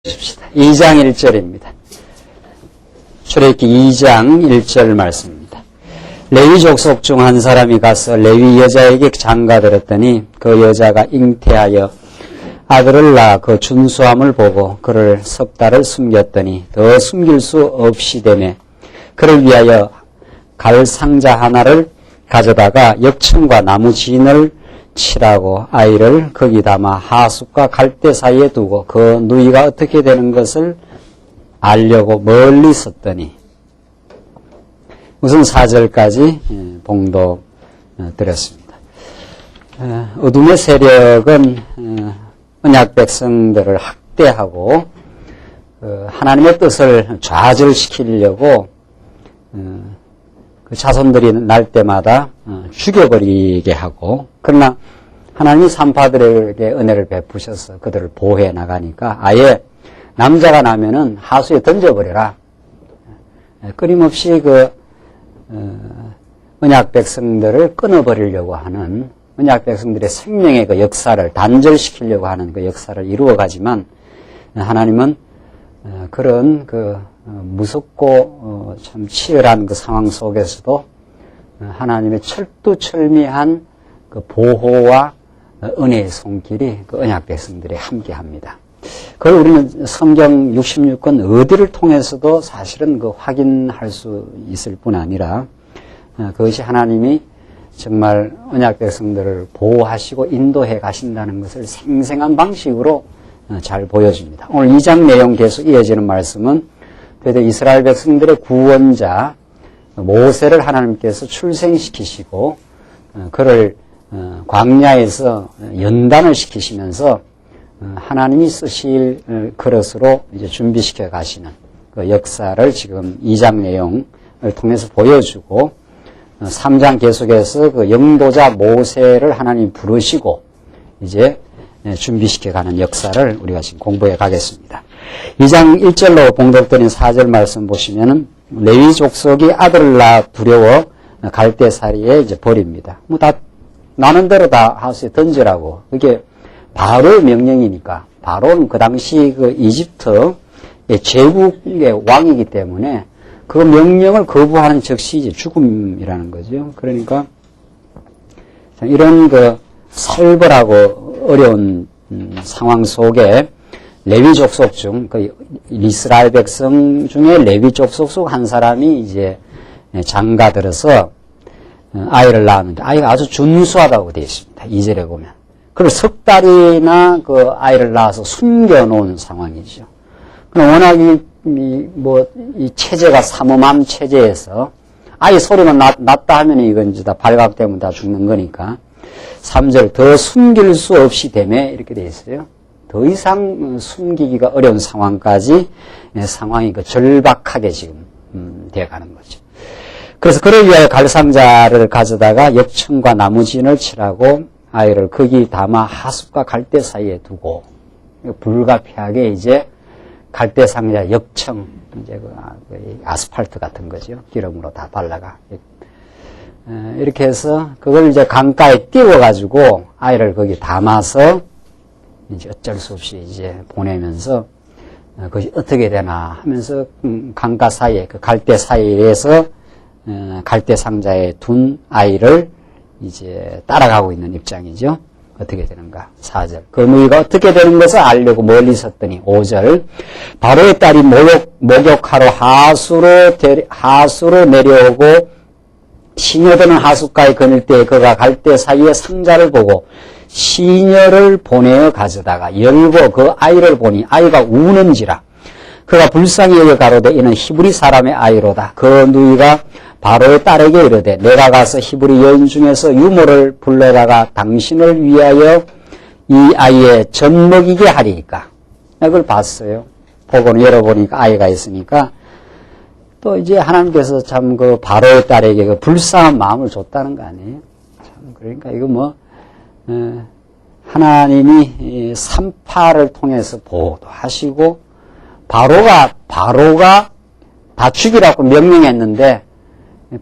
주십시다. 2장 1절입니다. 출애굽기 2장 1절 말씀입니다. 레위 족속 중 한 사람이 가서 레위 여자에게 장가들었더니 그 여자가 잉태하여 아들을 낳아 그 준수함을 보고 그를 석 달을 숨겼더니 더 숨길 수 없이 되매 그를 위하여 갈 상자 하나를 가져다가 역청과 나무 진을 칠하고 아이를 거기 담아 하숫과 갈대 사이에 두고 그 누이가 어떻게 되는 것을 알려고 멀리 섰더니, 우선 4절까지 봉독 드렸습니다. 어둠의 세력은 언약 백성들을 학대하고 하나님의 뜻을 좌절시키려고 그 자손들이 날 때마다 죽여버리게 하고, 그러나 하나님이 산파들에게 은혜를 베푸셔서 그들을 보호해 나가니까 아예 남자가 나면은 하수에 던져버려라. 끊임없이 언약 백성들을 끊어버리려고 하는, 언약 백성들의 생명의 그 역사를 단절시키려고 하는 그 역사를 이루어가지만, 하나님은 그런 무섭고 참 치열한 그 상황 속에서도 하나님의 철두철미한 그 보호와 은혜의 손길이 그 언약 백성들이 함께합니다. 그걸 우리는 성경 66권 어디를 통해서도 사실은 확인할 수 있을 뿐 아니라, 그것이 하나님이 정말 언약 백성들을 보호하시고 인도해 가신다는 것을 생생한 방식으로 잘 보여줍니다. 오늘 2장 내용 계속 이어지는 말씀은 그래도 이스라엘 백성들의 구원자 모세를 하나님께서 출생시키시고 그를 광야에서 연단을 시키시면서 하나님이 쓰실 그릇으로 이제 준비시켜 가시는 그 역사를 지금 2장 내용을 통해서 보여주고, 3장 계속해서 그 영도자 모세를 하나님 부르시고 이제 준비시켜 가는 역사를 우리가 지금 공부해 가겠습니다. 2장 1절로 봉독드린 4절 말씀 보시면은 레위 족속이 아들을 낳아 두려워 갈대사리에 이제 버립니다. 다 나는 대로 다 하수에 던지라고. 그게 바로의 명령이니까. 바로는 그 당시 이집트의 제국의 왕이기 때문에 그 명령을 거부하는 즉시 이제 죽음이라는 거죠. 그러니까 이런 살벌하고 어려운 상황 속에 레위 족속 중 이스라엘 백성 중에 레위 족속 속 한 사람이 이제 장가들어서 아이를 낳았는데 아이가 아주 준수하다고 되어 있습니다. 2절에 보면. 그걸 석 달이나 그 아이를 낳아서 숨겨놓은 상황이죠. 그럼 워낙 이 체제가 삼엄한 체제에서 아이 소리만 났다 하면 이건 이제 다 발각되면 다 죽는 거니까 3절 더 숨길 수 없이 되매 이렇게 되어 있어요. 더 이상 숨기기가 어려운 상황까지 상황이 절박하게 지금 되어가는 거죠. 그래서 그를 위하여 갈상자를 가져다가 역청과 나무진을 칠하고 아이를 거기 담아 하숫과 갈대 사이에 두고, 불가피하게 이제 갈대 상자 역청, 이제 아스팔트 같은 거죠. 기름으로 다 발라가. 이렇게 해서 그걸 이제 강가에 띄워가지고 아이를 거기 담아서 이제 어쩔 수 없이 이제 보내면서 그것이 어떻게 되나 하면서 강가 사이에, 그 갈대 사이에서 갈대 상자에 둔 아이를 이제 따라가고 있는 입장이죠. 어떻게 되는가? 4절. 그 누이가 어떻게 되는 것을 알려고 멀리 섰더니 5절. 바로의 딸이 목욕하러 하수로 내려오고 시녀들은 하숫가에 거닐 때 그가 갈대 사이에 상자를 보고 시녀를 보내어 가져다가 열고 그 아이를 보니 아이가 우는지라. 그가 불쌍히 여겨 가로되 이는 히브리 사람의 아이로다. 그 누이가 바로의 딸에게 이르되 내가 가서 히브리 여인 중에서 유모를 불러다가 당신을 위하여 이 아이의 젖 먹이게 하리이까. 그걸 봤어요. 보고는 열어보니까 아이가 있으니까 또 이제 하나님께서 참 바로의 딸에게 불쌍한 마음을 줬다는 거 아니에요? 참 그러니까 이거 하나님이 산파를 통해서 보호도 하시고 바로가 다 죽이라고 명령했는데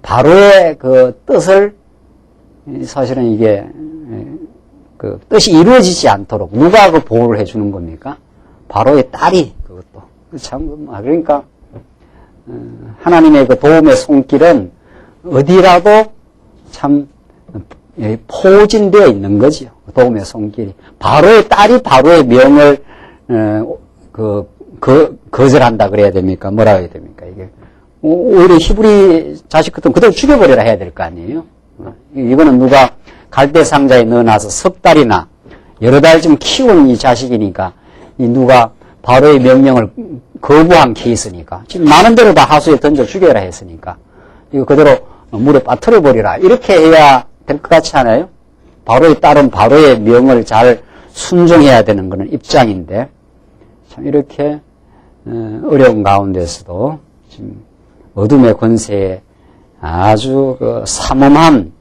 바로의 그 뜻을 사실은 이게 그 뜻이 이루어지지 않도록 누가 그 보호를 해주는 겁니까? 바로의 딸이 그 참, 그러니까, 하나님의 그 도움의 손길은 어디라도 참 포진되어 있는 거지요. 도움의 손길이. 바로의 딸이 바로의 명을, 거절한다 그래야 됩니까? 뭐라 해야 됩니까? 이게. 오히려 히브리 자식 같은 그대로 죽여버리라 해야 될 거 아니에요? 이거는 누가 갈대 상자에 넣어놔서 석 달이나 여러 달 좀 키운 이 자식이니까 누가 바로의 명령을 거부한 케이스니까 지금 많은 대로 다 하수에 던져 죽여라 했으니까 이거 그대로 물에 빠뜨려 버리라 이렇게 해야 될 것 같지 않아요? 바로의 딸은 바로의 명을 잘 순종해야 되는 그런 입장인데 참 이렇게 어려운 가운데서도 지금 어둠의 권세에 아주 삼엄한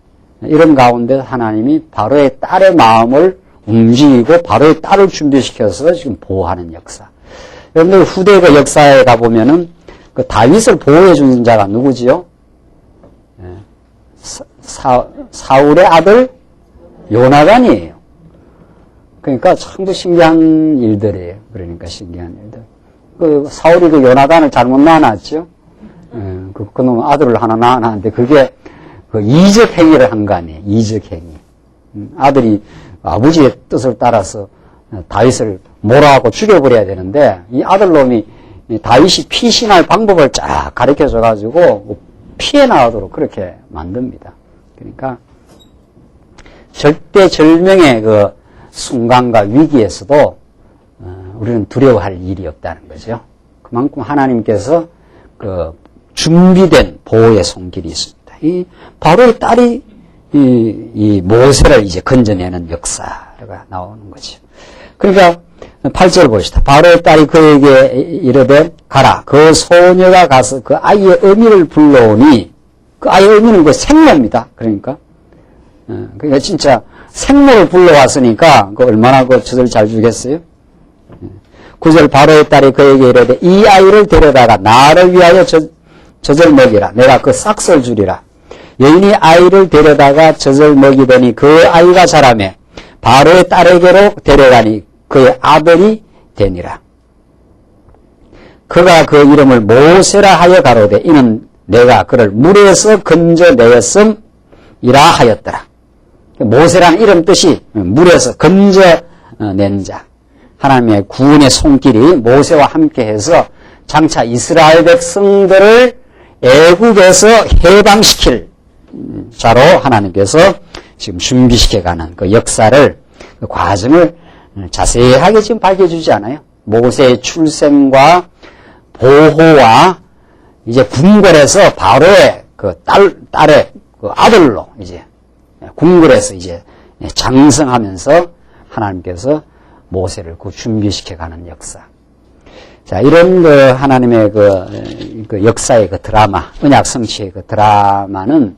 이런 가운데 하나님이 바로의 딸의 마음을 움직이고 바로의 딸을 준비시켜서 지금 보호하는 역사. 여러분들 후대 그 역사에 가보면은 그 다윗을 보호해 주는 자가 누구지요? 사울의 아들 요나단이에요. 그러니까 참 신기한 일들이에요. 그러니까 신기한 일들. 그 사울이 그 요나단을 잘못 낳아놨죠. 그놈 아들을 하나 낳아놨는데 그게 그 이적 행위를 한 거 아니에요. 이적 행위. 아들이 아버지의 뜻을 따라서 다윗을 몰아하고 죽여버려야 되는데 이 아들놈이 다윗이 피신할 방법을 쫙 가르쳐줘가지고 피해 나오도록 그렇게 만듭니다. 그러니까 절대절명의 그 순간과 위기에서도 우리는 두려워할 일이 없다는 거죠. 그만큼 하나님께서 그 준비된 보호의 손길이 있습니다. 이 바로의 딸이 이 모세를 이제 건져내는 역사가 나오는 거죠. 그러니까 8절 보시다. 바로의 딸이 그에게 이르되 가라. 그 소녀가 가서 그 아이의 어미를 불러오니 그 아이의 어미는 그 생모입니다. 그러니까 진짜 생모를 불러왔으니까 그 얼마나 그 젖을 잘 주겠어요? 9절 바로의 딸이 그에게 이르되 이 아이를 데려다가 나를 위하여 젖을 먹이라. 내가 그 싹쓸 주리라. 여인이 아이를 데려다가 젖을 먹이더니 그 아이가 자라매 바로의 딸에게로 데려가니 그의 아들이 되니라. 그가 그 이름을 모세라 하여 가로되 이는 내가 그를 물에서 건져내었음이라 하였더라. 모세라는 이름 뜻이 물에서 건져낸 자. 하나님의 구원의 손길이 모세와 함께해서 장차 이스라엘 백성들을 애국에서 해방시킬 자로 하나님께서 지금 준비시켜가는 그 역사를 그 과정을 자세하게 지금 밝혀주지 않아요. 모세의 출생과 보호와 이제 궁궐에서 바로의 그 딸의 그 아들로 이제 궁궐에서 이제 장성하면서 하나님께서 모세를 그 준비시켜가는 역사. 자, 이런 그 하나님의 그 역사의 그 드라마, 언약 성취의 그 드라마는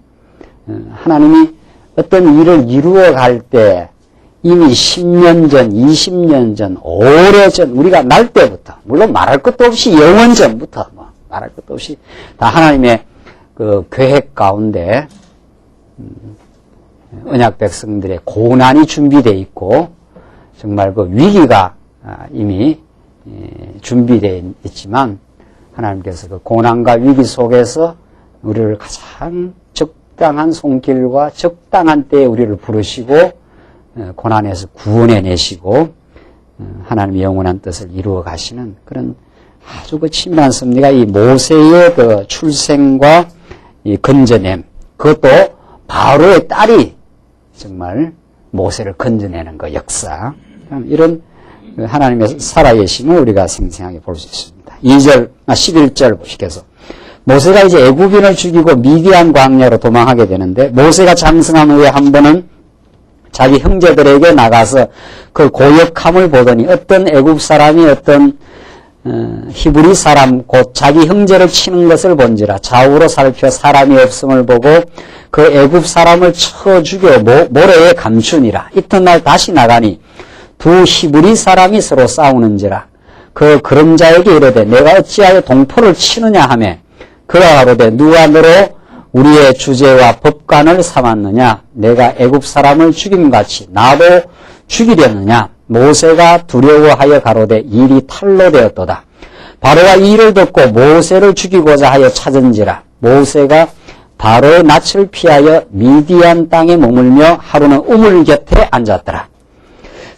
하나님이 어떤 일을 이루어 갈 때 이미 10년 전, 20년 전, 오래전 우리가 날 때부터 물론 말할 것도 없이 영원 전부터 말할 것도 없이 다 하나님의 그 계획 가운데 언약 백성들의 고난이 준비되어 있고 정말 그 위기가 이미 준비되어 있지만 하나님께서 그 고난과 위기 속에서 우리를 가장 적당한 손길과 적당한 때에 우리를 부르시고 고난에서 구원해내시고 하나님의 영원한 뜻을 이루어 가시는 그런 아주 그 친밀한 섭리가 이 모세의 그 출생과 이 건져냄, 그것도 바로의 딸이 정말 모세를 건져내는 그 역사, 이런 하나님의 살아계심을 우리가 생생하게 볼 수 있습니다. 11절 보시겠어. 모세가 이제 애굽인을 죽이고 미디안 광야로 도망하게 되는데 모세가 장성한 후에 한 번은 자기 형제들에게 나가서 그 고역함을 보더니 어떤 애굽 사람이 어떤 히브리 사람 곧 자기 형제를 치는 것을 본지라 좌우로 살펴 사람이 없음을 보고 그 애굽 사람을 쳐 죽여 모래에 감추니라. 이튿날 다시 나가니 두 히브리 사람이 서로 싸우는지라. 그 그림자에게 이르되 내가 어찌하여 동포를 치느냐 하며 그가 가로되 누가 너로 우리의 주제와 법관을 삼았느냐. 내가 애굽 사람을 죽임같이 나도 죽이려느냐. 모세가 두려워하여 가로되 일이 탈로 되었도다. 바로가 이 일을 듣고 모세를 죽이고자 하여 찾은지라. 모세가 바로의 낯을 피하여 미디안 땅에 머물며 하루는 우물 곁에 앉았더라.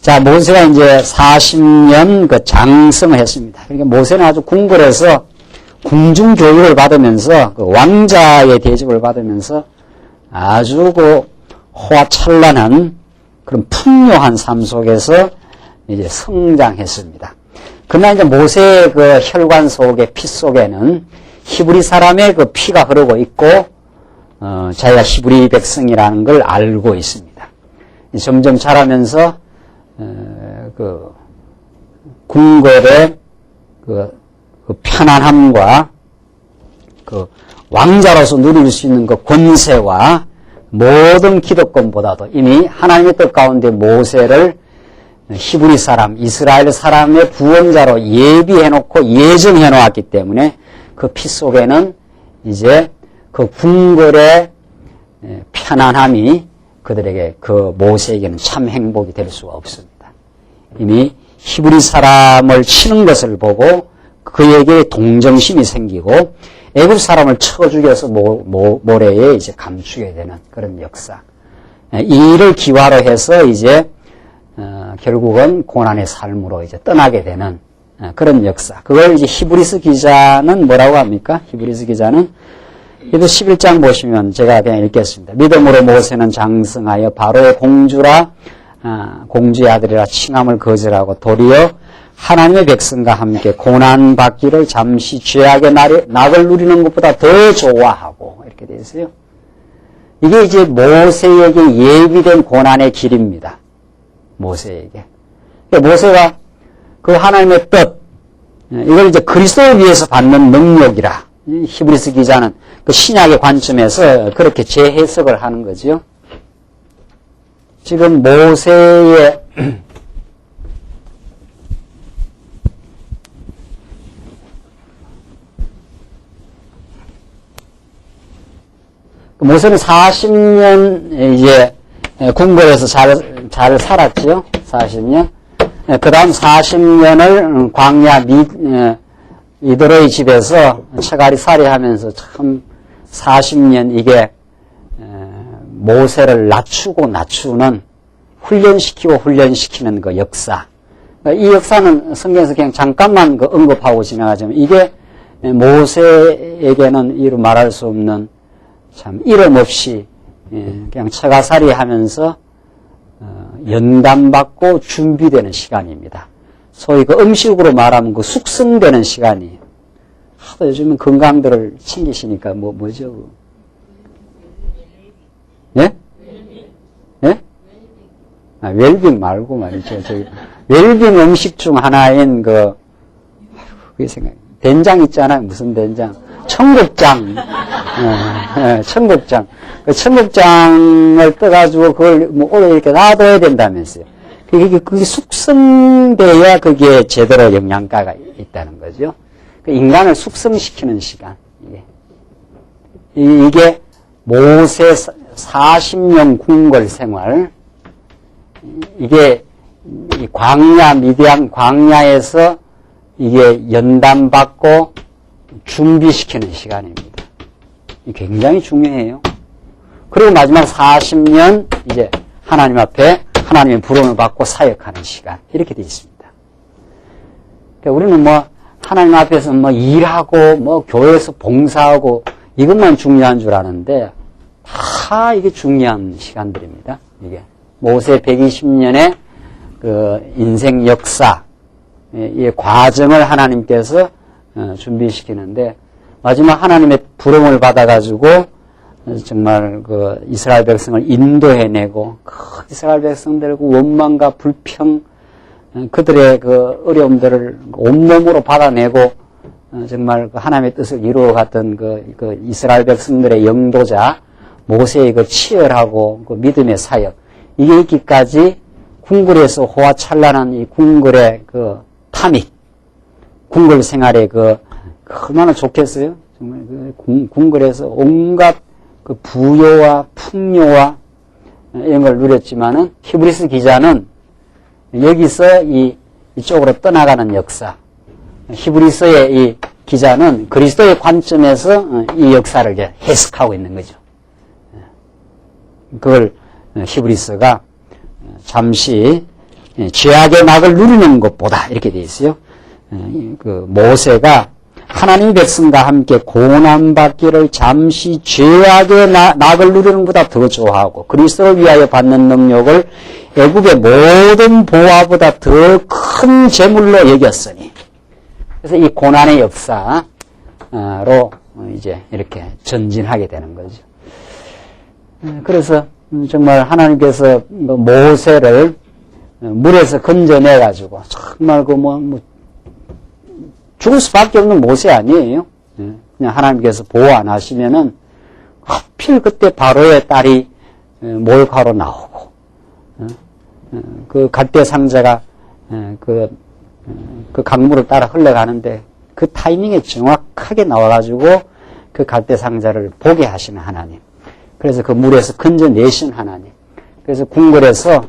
자, 모세가 이제 40년 그 장성을 했습니다. 그러니까 모세는 아주 궁궐에서 궁중 교육을 받으면서 그 왕자의 대접을 받으면서 아주 그 호화찬란한 그런 풍요한 삶 속에서 이제 성장했습니다. 그러나 이제 모세의 그 혈관 속에 피 속에는 히브리 사람의 그 피가 흐르고 있고 자기가 히브리 백성이라는 걸 알고 있습니다. 점점 자라면서 그 궁궐의 그 편안함과 그 왕자로서 누릴 수 있는 그 권세와 모든 기득권보다도 이미 하나님의 뜻 가운데 모세를 히브리 사람, 이스라엘 사람의 구원자로 예비해놓고 예정해놓았기 때문에 그 피 속에는 이제 그 궁궐의 편안함이 그들에게 그 모세에게는 참 행복이 될 수가 없습니다. 이미 히브리 사람을 치는 것을 보고 그에게 동정심이 생기고 애굽 사람을 쳐 죽여서 모래에 이제 감추게 되는 그런 역사. 이 일을 기화로 해서 이제 결국은 고난의 삶으로 이제 떠나게 되는 그런 역사. 그걸 이제 히브리서 기자는 뭐라고 합니까? 히브리서 기자는 그래도 11장 보시면 제가 그냥 읽겠습니다. 믿음으로 모세는 장성하여 바로의 공주라 공주의 아들이라 칭함을 거절하고 도리어 하나님의 백성과 함께 고난받기를 잠시 죄악의 낙을 누리는 것보다 더 좋아하고 이렇게 되어 있어요. 이게 이제 모세에게 예비된 고난의 길입니다. 모세에게. 모세가 그 하나님의 뜻, 이걸 이제 그리스도를 위해서 받는 능력이라. 히브리서 기자는 그 신약의 관점에서 그렇게 재해석을 하는 거죠. 지금 모세의 모세는 40년 이제 궁궐에서 잘 살았죠. 40년. 그 다음 40년을 광야 이드로의 집에서 처가리살이 하면서 참 40년 이게 모세를 낮추는 훈련시키고 훈련시키는 그 역사. 이 역사는 성경에서 그냥 잠깐만 그 언급하고 지나가지만 이게 모세에게는 이루 말할 수 없는 참 이름 없이 그냥 처가살이 하면서 연단받고 준비되는 시간입니다. 소위 그 음식으로 말하면 그 숙성되는 시간이에요. 하도 요즘은 건강들을 챙기시니까 뭐죠? 예? 예? 웰빙 말고 말이죠. 저기 웰빙 음식 중 하나인 그게 생각. 된장 있잖아요. 무슨 된장? 청국장. 청국장. 그 청국장을 떠가지고 그걸 오래 이렇게 놔둬야 된다면서요. 그게 숙성돼야 그게 제대로 영양가가 있다는 거죠. 그 인간을 숙성시키는 시간. 이게 모세 40년 궁궐 생활. 이게 미디안 광야에서 이게 연단받고 준비시키는 시간입니다. 굉장히 중요해요. 그리고 마지막 40년 이제 하나님 앞에 하나님의 부름을 받고 사역하는 시간. 이렇게 되어 있습니다. 그러니까 우리는 하나님 앞에서 일하고 교회에서 봉사하고 이것만 중요한 줄 아는데 다 이게 중요한 시간들입니다. 이게 모세 120년의 그 인생 역사, 이 과정을 하나님께서 준비시키는데 마지막 하나님의 부름을 받아가지고 정말 그 이스라엘 백성을 인도해내고 그 이스라엘 백성들의 그 원망과 불평, 그들의 그 어려움들을 온몸으로 받아내고 정말 그 하나님의 뜻을 이루어갔던 그 이스라엘 백성들의 영도자 모세의 그 치열하고 그 믿음의 사역, 이게 있기까지 궁궐에서 호화찬란한 이 궁궐의 그 탐닉, 궁궐 생활의 얼마나 좋겠어요? 정말 궁궐에서 온갖 그 부요와 풍요와 이런 걸 누렸지만은 히브리서 기자는 여기서 이쪽으로 떠나가는 역사, 히브리서의 이 기자는 그리스도의 관점에서 이 역사를 이제 해석하고 있는 거죠. 그걸 히브리서가 잠시 죄악의 낙을 누리는 것보다 이렇게 되어 있어요. 그 모세가 하나님의 백성과 함께 고난받기를 잠시 죄악의 낙을 누리는 것보다 더 좋아하고 그리스도를 위하여 받는 능력을 애굽의 모든 보화보다 더 큰 재물로 여겼으니 그래서 이 고난의 역사로 이제 이렇게 전진하게 되는 거죠. 그래서 정말 하나님께서 모세를 물에서 건져내가지고 정말 죽을 수밖에 없는 모세 아니에요. 그냥 하나님께서 보호 안 하시면은 하필 그때 바로의 딸이 몰카로 나오고 그 갈대 상자가 그 강물을 따라 흘러가는데 그 타이밍에 정확하게 나와가지고 그 갈대 상자를 보게 하시는 하나님. 그래서 그 물에서 건져내신 하나님. 그래서 궁궐에서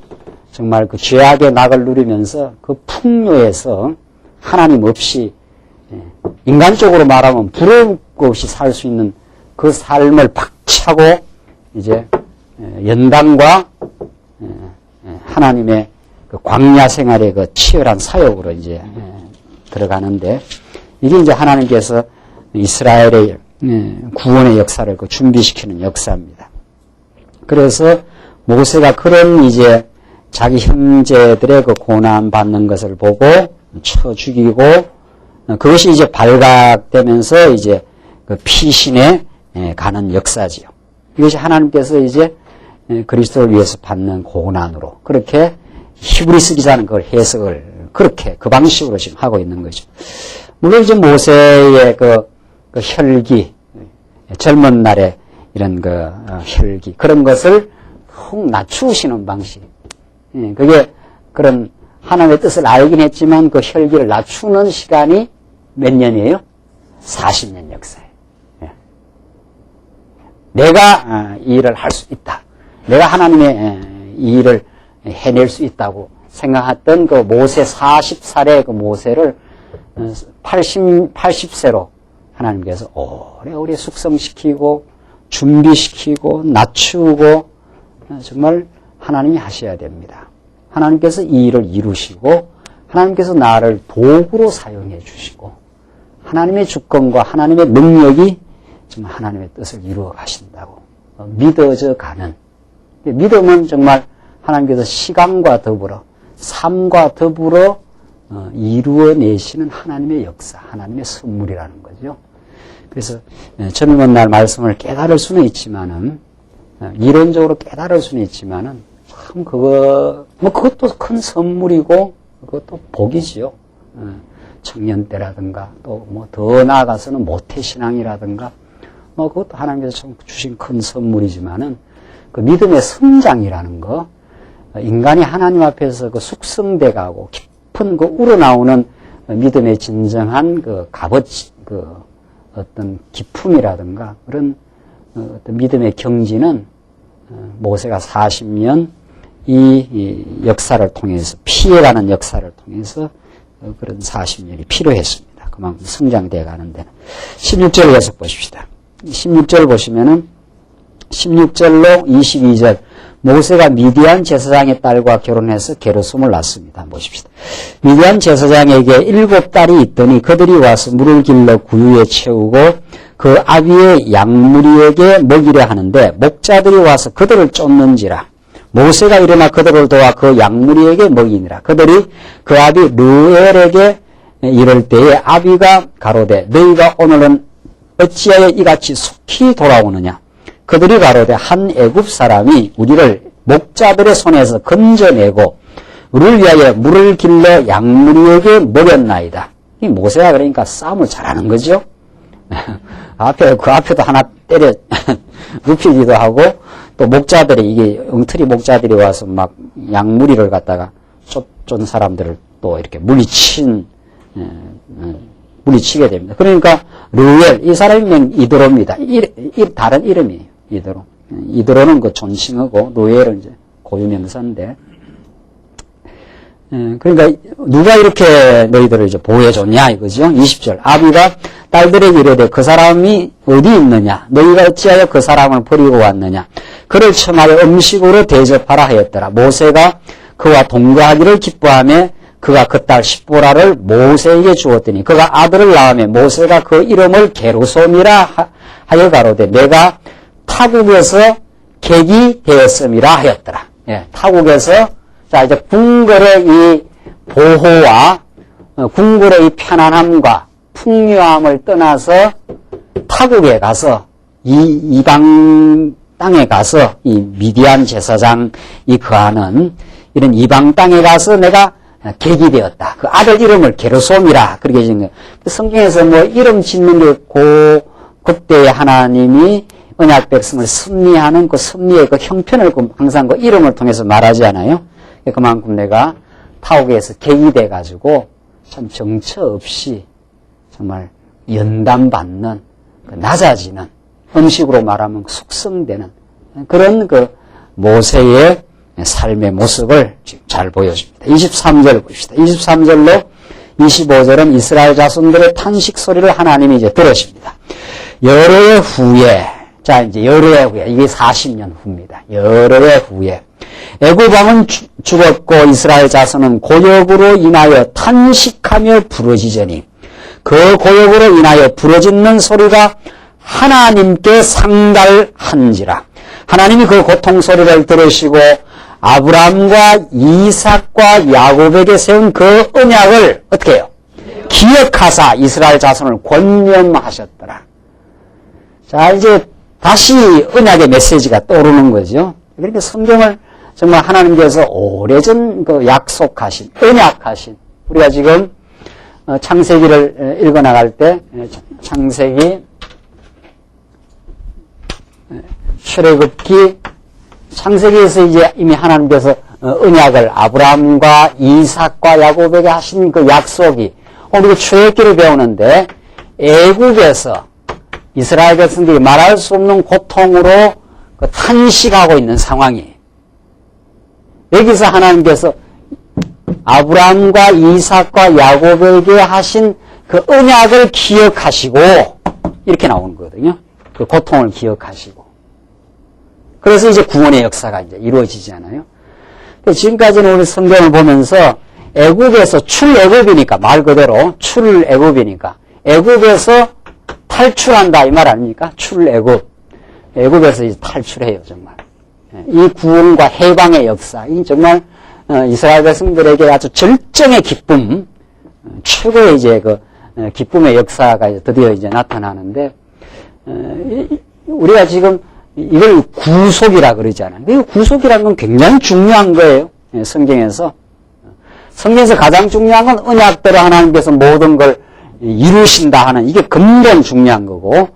정말 그 죄악의 낙을 누리면서 그 풍요에서 하나님 없이 인간적으로 말하면 부러움 없이 살 수 있는 그 삶을 박차고 이제 연단과 하나님의 그 광야 생활의 그 치열한 사역으로 이제 들어가는데 이게 이제 하나님께서 이스라엘의 구원의 역사를 그 준비시키는 역사입니다. 그래서 모세가 그런 이제 자기 형제들의 그 고난 받는 것을 보고 쳐 죽이고 그것이 이제 발각되면서 이제 그 피신에 가는 역사지요. 이것이 하나님께서 이제 그리스도를 위해서 받는 고난으로 그렇게 히브리서 기자는 그걸 해석을 그렇게 그 방식으로 지금 하고 있는 거죠. 물론 이제 모세의 그 혈기, 젊은 날에 이런 그 혈기 그런 것을 훅 낮추시는 방식. 그게 그런 하나님의 뜻을 알긴 했지만 그 혈기를 낮추는 시간이 몇 년이에요? 40년 역사예요. 내가 이 일을 할 수 있다. 내가 하나님의 이 일을 해낼 수 있다고 생각했던 그 모세 40살의 그 모세를 80세로 하나님께서 오래오래 숙성시키고 준비시키고 낮추고 정말 하나님이 하셔야 됩니다. 하나님께서 이 일을 이루시고 하나님께서 나를 도구로 사용해 주시고 하나님의 주권과 하나님의 능력이 정말 하나님의 뜻을 이루어 가신다고 믿어져 가는 믿음은 정말 하나님께서 시간과 더불어 삶과 더불어 이루어내시는 하나님의 역사, 하나님의 선물이라는 거죠. 그래서 젊은 날 말씀을 깨달을 수는 있지만은 이론적으로 깨달을 수는 있지만은 참 그것도 큰 선물이고 그것도 복이지요. 청년 때라든가 또 더 나아가서는 모태신앙이라든가 그것도 하나님께서 주신 큰 선물이지만은 그 믿음의 성장이라는 거, 인간이 하나님 앞에서 그 숙성돼 가고 깊은 그 우러나오는 믿음의 진정한 그 값어치, 그 어떤 기품이라든가 그런 어떤 믿음의 경지는 모세가 40년 이 역사를 통해서 피해가는 역사를 통해서 그런 40년이 필요했습니다. 그만큼 성장되어 가는 데는. 16절 계속 보십시다. 16절 보시면은 16절로 22절 모세가 미디안 제사장의 딸과 결혼해서 게르솜을 낳습니다. 보십시다. 미디안 제사장에게 7딸이 있더니 그들이 와서 물을 길러 구유에 채우고 그 아비의 양무리에게 먹이려 하는데 목자들이 와서 그들을 쫓는지라. 모세가 일어나 그들을 도와 그 양무리에게 먹이니라. 그들이 그 아비 르엘에게 이럴 때에 아비가 가로되 너희가 오늘은 어찌하여 이같이 속히 돌아오느냐. 그들이 가로되 한 애굽 사람이 우리를 목자들의 손에서 건져내고 우리를 위하여 물을 길러 양무리에게 먹였나이다. 이 모세가 그러니까 싸움을 잘하는 거죠. 그 앞에도 하나 때려 눕히기도 하고 또 목자들이 이게 엉터리 목자들이 와서 막 양무리를 갖다가 쫓은 사람들을 또 이렇게 물리치게 됩니다. 그러니까 르웰 이 사람이 이드로입니다. 다른 이름이에요. 이드로. 이드로는 그 존칭어고 르웰은 이제 고유명사인데 그러니까 누가 이렇게 너희들을 이제 보호해줬냐 이거죠. 20절. 아비가 딸들에게 이르되 그 사람이 어디 있느냐? 너희가 어찌하여 그 사람을 버리고 왔느냐? 그를 청하여 음식으로 대접하라 하였더라. 모세가 그와 동거하기를 기뻐하며 그가 그 딸 십보라를 모세에게 주었더니 그가 아들을 낳으며 모세가 그 이름을 게르솜이라 하여 가로되 내가 타국에서 객이 되었음이라 하였더라. 예, 타국에서 자 이제 궁궐의 이 보호와 궁궐의 이 편안함과 풍요함을 떠나서 타국에 가서 이방 땅에 가서 이 미디안 제사장이 거하는 이런 이방 땅에 가서 내가 객이 되었다. 그 아들 이름을 게르솜이라 그렇게 지은 거예요. 성경에서 뭐 이름 짓는 게 그때 하나님이 언약 백성을 섭리하는 그 섭리의 그 형편을 항상 그 이름을 통해서 말하지 않아요? 그만큼 내가 타국에서 객이 돼가지고 참 정처 없이 정말 연단받는 그 낮아지는 음식으로 말하면 숙성되는 그런 그 모세의 삶의 모습을 지금 잘 보여줍니다. 23절 봅시다. 23절로 25절은 이스라엘 자손들의 탄식 소리를 하나님이 이제 들으십니다. 여러 해 후에, 자, 이제 여러 해 후에, 이게 40년 후입니다. 여러 해 후에, 애굽 왕은 죽었고 이스라엘 자손은 고역으로 인하여 탄식하며 부르짖으니 그 고역으로 인하여 부르짖는 소리가 하나님께 상달한지라. 하나님이 그 고통 소리를 들으시고 아브라함과 이삭과 야곱에게 세운 그 언약을 어떻게 해요? 기억하사 이스라엘 자손을 권념하셨더라. 자, 이제 다시 언약의 메시지가 떠오르는 거죠. 그러니까 성경을 정말 하나님께서 오래전 그 약속하신, 언약하신, 우리가 지금 창세기를 읽어나갈 때 창세기, 출애굽기, 창세기에서 이제 이미 하나님께서 언약을 아브라함과 이삭과 야곱에게 하신 그 약속이 우리가 출애굽기를 배우는데 애굽에서 이스라엘 백성들이 말할 수 없는 고통으로 그 탄식하고 있는 상황이에요. 여기서 하나님께서 아브라함과 이삭과 야곱에게 하신 그 언약을 기억하시고 이렇게 나오는 거거든요. 그 고통을 기억하시고. 그래서 이제 구원의 역사가 이제 이루어지지 않아요? 지금까지는 우리 성경을 보면서 애굽에서 출애굽이니까 말 그대로 출애굽이니까 애굽에서 탈출한다 이 말 아닙니까? 출애굽. 애굽에서 이제 탈출해요 정말. 이 구원과 해방의 역사, 이 정말 이스라엘 백성들에게 아주 절정의 기쁨, 최고의 이제 그 기쁨의 역사가 이제 드디어 이제 나타나는데 우리가 지금 이걸 구속이라 그러잖아요. 이 구속이라는 건 굉장히 중요한 거예요. 성경에서. 성경에서 가장 중요한 건 언약대로 하나님께서 모든 걸 이루신다 하는 이게 근본 중요한 거고,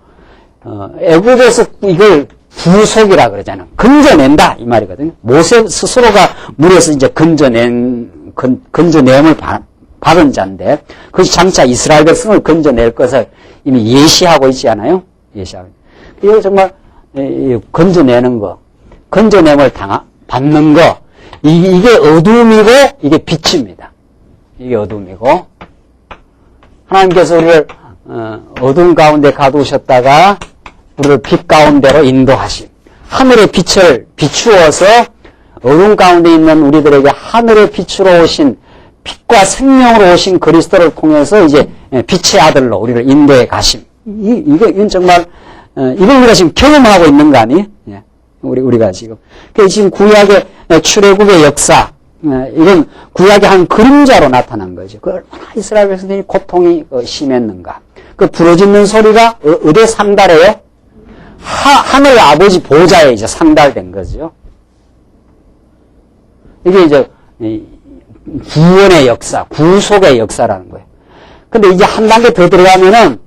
애굽에서 이걸 구속이라 그러잖아요. 건져낸다 이 말이거든요. 모세 스스로가 물에서 이제 건져냄을 받은 자인데, 그것이 장차 이스라엘 백성을 건져낼 것을 이미 예시하고 있지 않아요? 예시하고. 이거 정말 건져내는 거, 건져냄을 받는 거, 이게 어둠이고, 이게 빛입니다. 이게 어둠이고, 하나님께서 우리를, 어둠 가운데 가두셨다가, 우리를 빛 가운데로 인도하심. 하늘의 빛을 비추어서, 어둠 가운데 있는 우리들에게 하늘의 빛으로 오신, 빛과 생명으로 오신 그리스도를 통해서 이제 빛의 아들로 우리를 인도해 가심. 이건 정말, 이걸 우리가 지금 경험하고 있는 거 아니에요? 예. 우리가 지금. 지금 구약의 출애굽의 역사, 이건 구약의 한 그림자로 나타난 거죠. 그 얼마나 이스라엘 백성들이 고통이 심했는가. 그 부러지는 소리가 어디에 상달해요? 하늘 아버지 보좌에 이제 상달된 거죠. 이게 이제 구원의 역사, 구속의 역사라는 거예요. 근데 이제 한 단계 더 들어가면은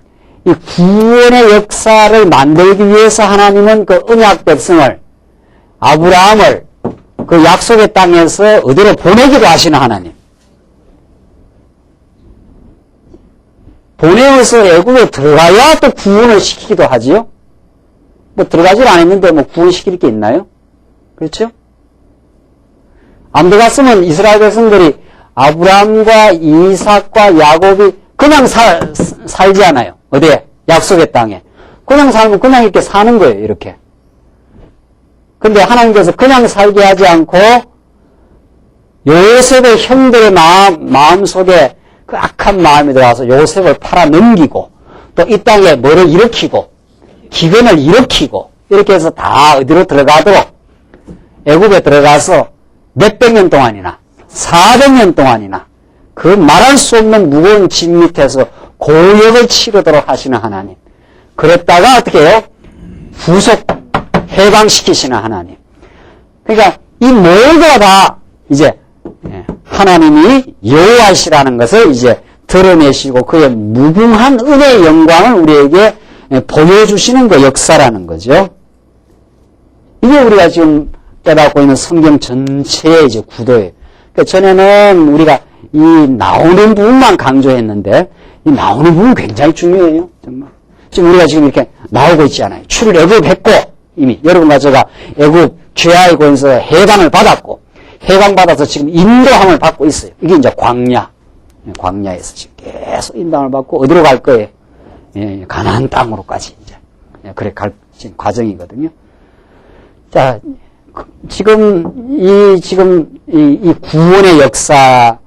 이 구원의 역사를 만들기 위해서 하나님은 그 언약 백성을, 아브라함을 그 약속의 땅에서 어디로 보내기도 하시는 하나님. 보내어서 애굽에 들어가야 또 구원을 시키기도 하지요. 뭐 들어가질 않았는데 뭐 구원시킬 게 있나요? 그렇죠? 안 들어갔으면 이스라엘 백성들이 아브라함과 이삭과 야곱이 그냥 살지 않아요. 어디에? 약속의 땅에. 그냥 살면 그냥 이렇게 사는 거예요. 이렇게. 근데 하나님께서 그냥 살게 하지 않고 요셉의 형들의 마음속에 그 악한 마음이 들어와서 요셉을 팔아 넘기고 또 이 땅에 뭐를 일으키고 기근을 일으키고 이렇게 해서 다 어디로 들어가도록 애굽에 들어가서 몇백 년 동안이나 400년 동안이나 그 말할 수 없는 무거운 짐 밑에서 고역을 치르도록 하시는 하나님. 그랬다가 어떻게 해요? 후속 해방시키시는 하나님. 그러니까 이 모두가 다 이제 하나님이 여호와시라는 것을 이제 드러내시고 그의 무궁한 은혜의 영광을 우리에게 보여주시는 그 역사라는 거죠. 이게 우리가 지금 깨닫고 있는 성경 전체의 이제 구도예요. 그러니까 전에는 우리가 이 나오는 부분만 강조했는데 이 나오는 부분 굉장히 중요해요. 정말. 지금 우리가 지금 이렇게 나오고 있지 않아요. 출을 애굽했고 이미 여러분과 제가 애굽 죄아이고에서 해방을 받았고 해방받아서 지금 인도함을 받고 있어요. 이게 이제 광야에서 지금 계속 인도함을 받고 어디로 갈 거예요? 예, 가나안 땅으로까지 이제 그래 갈 지금 과정이거든요. 자, 지금 이 구원의 역사,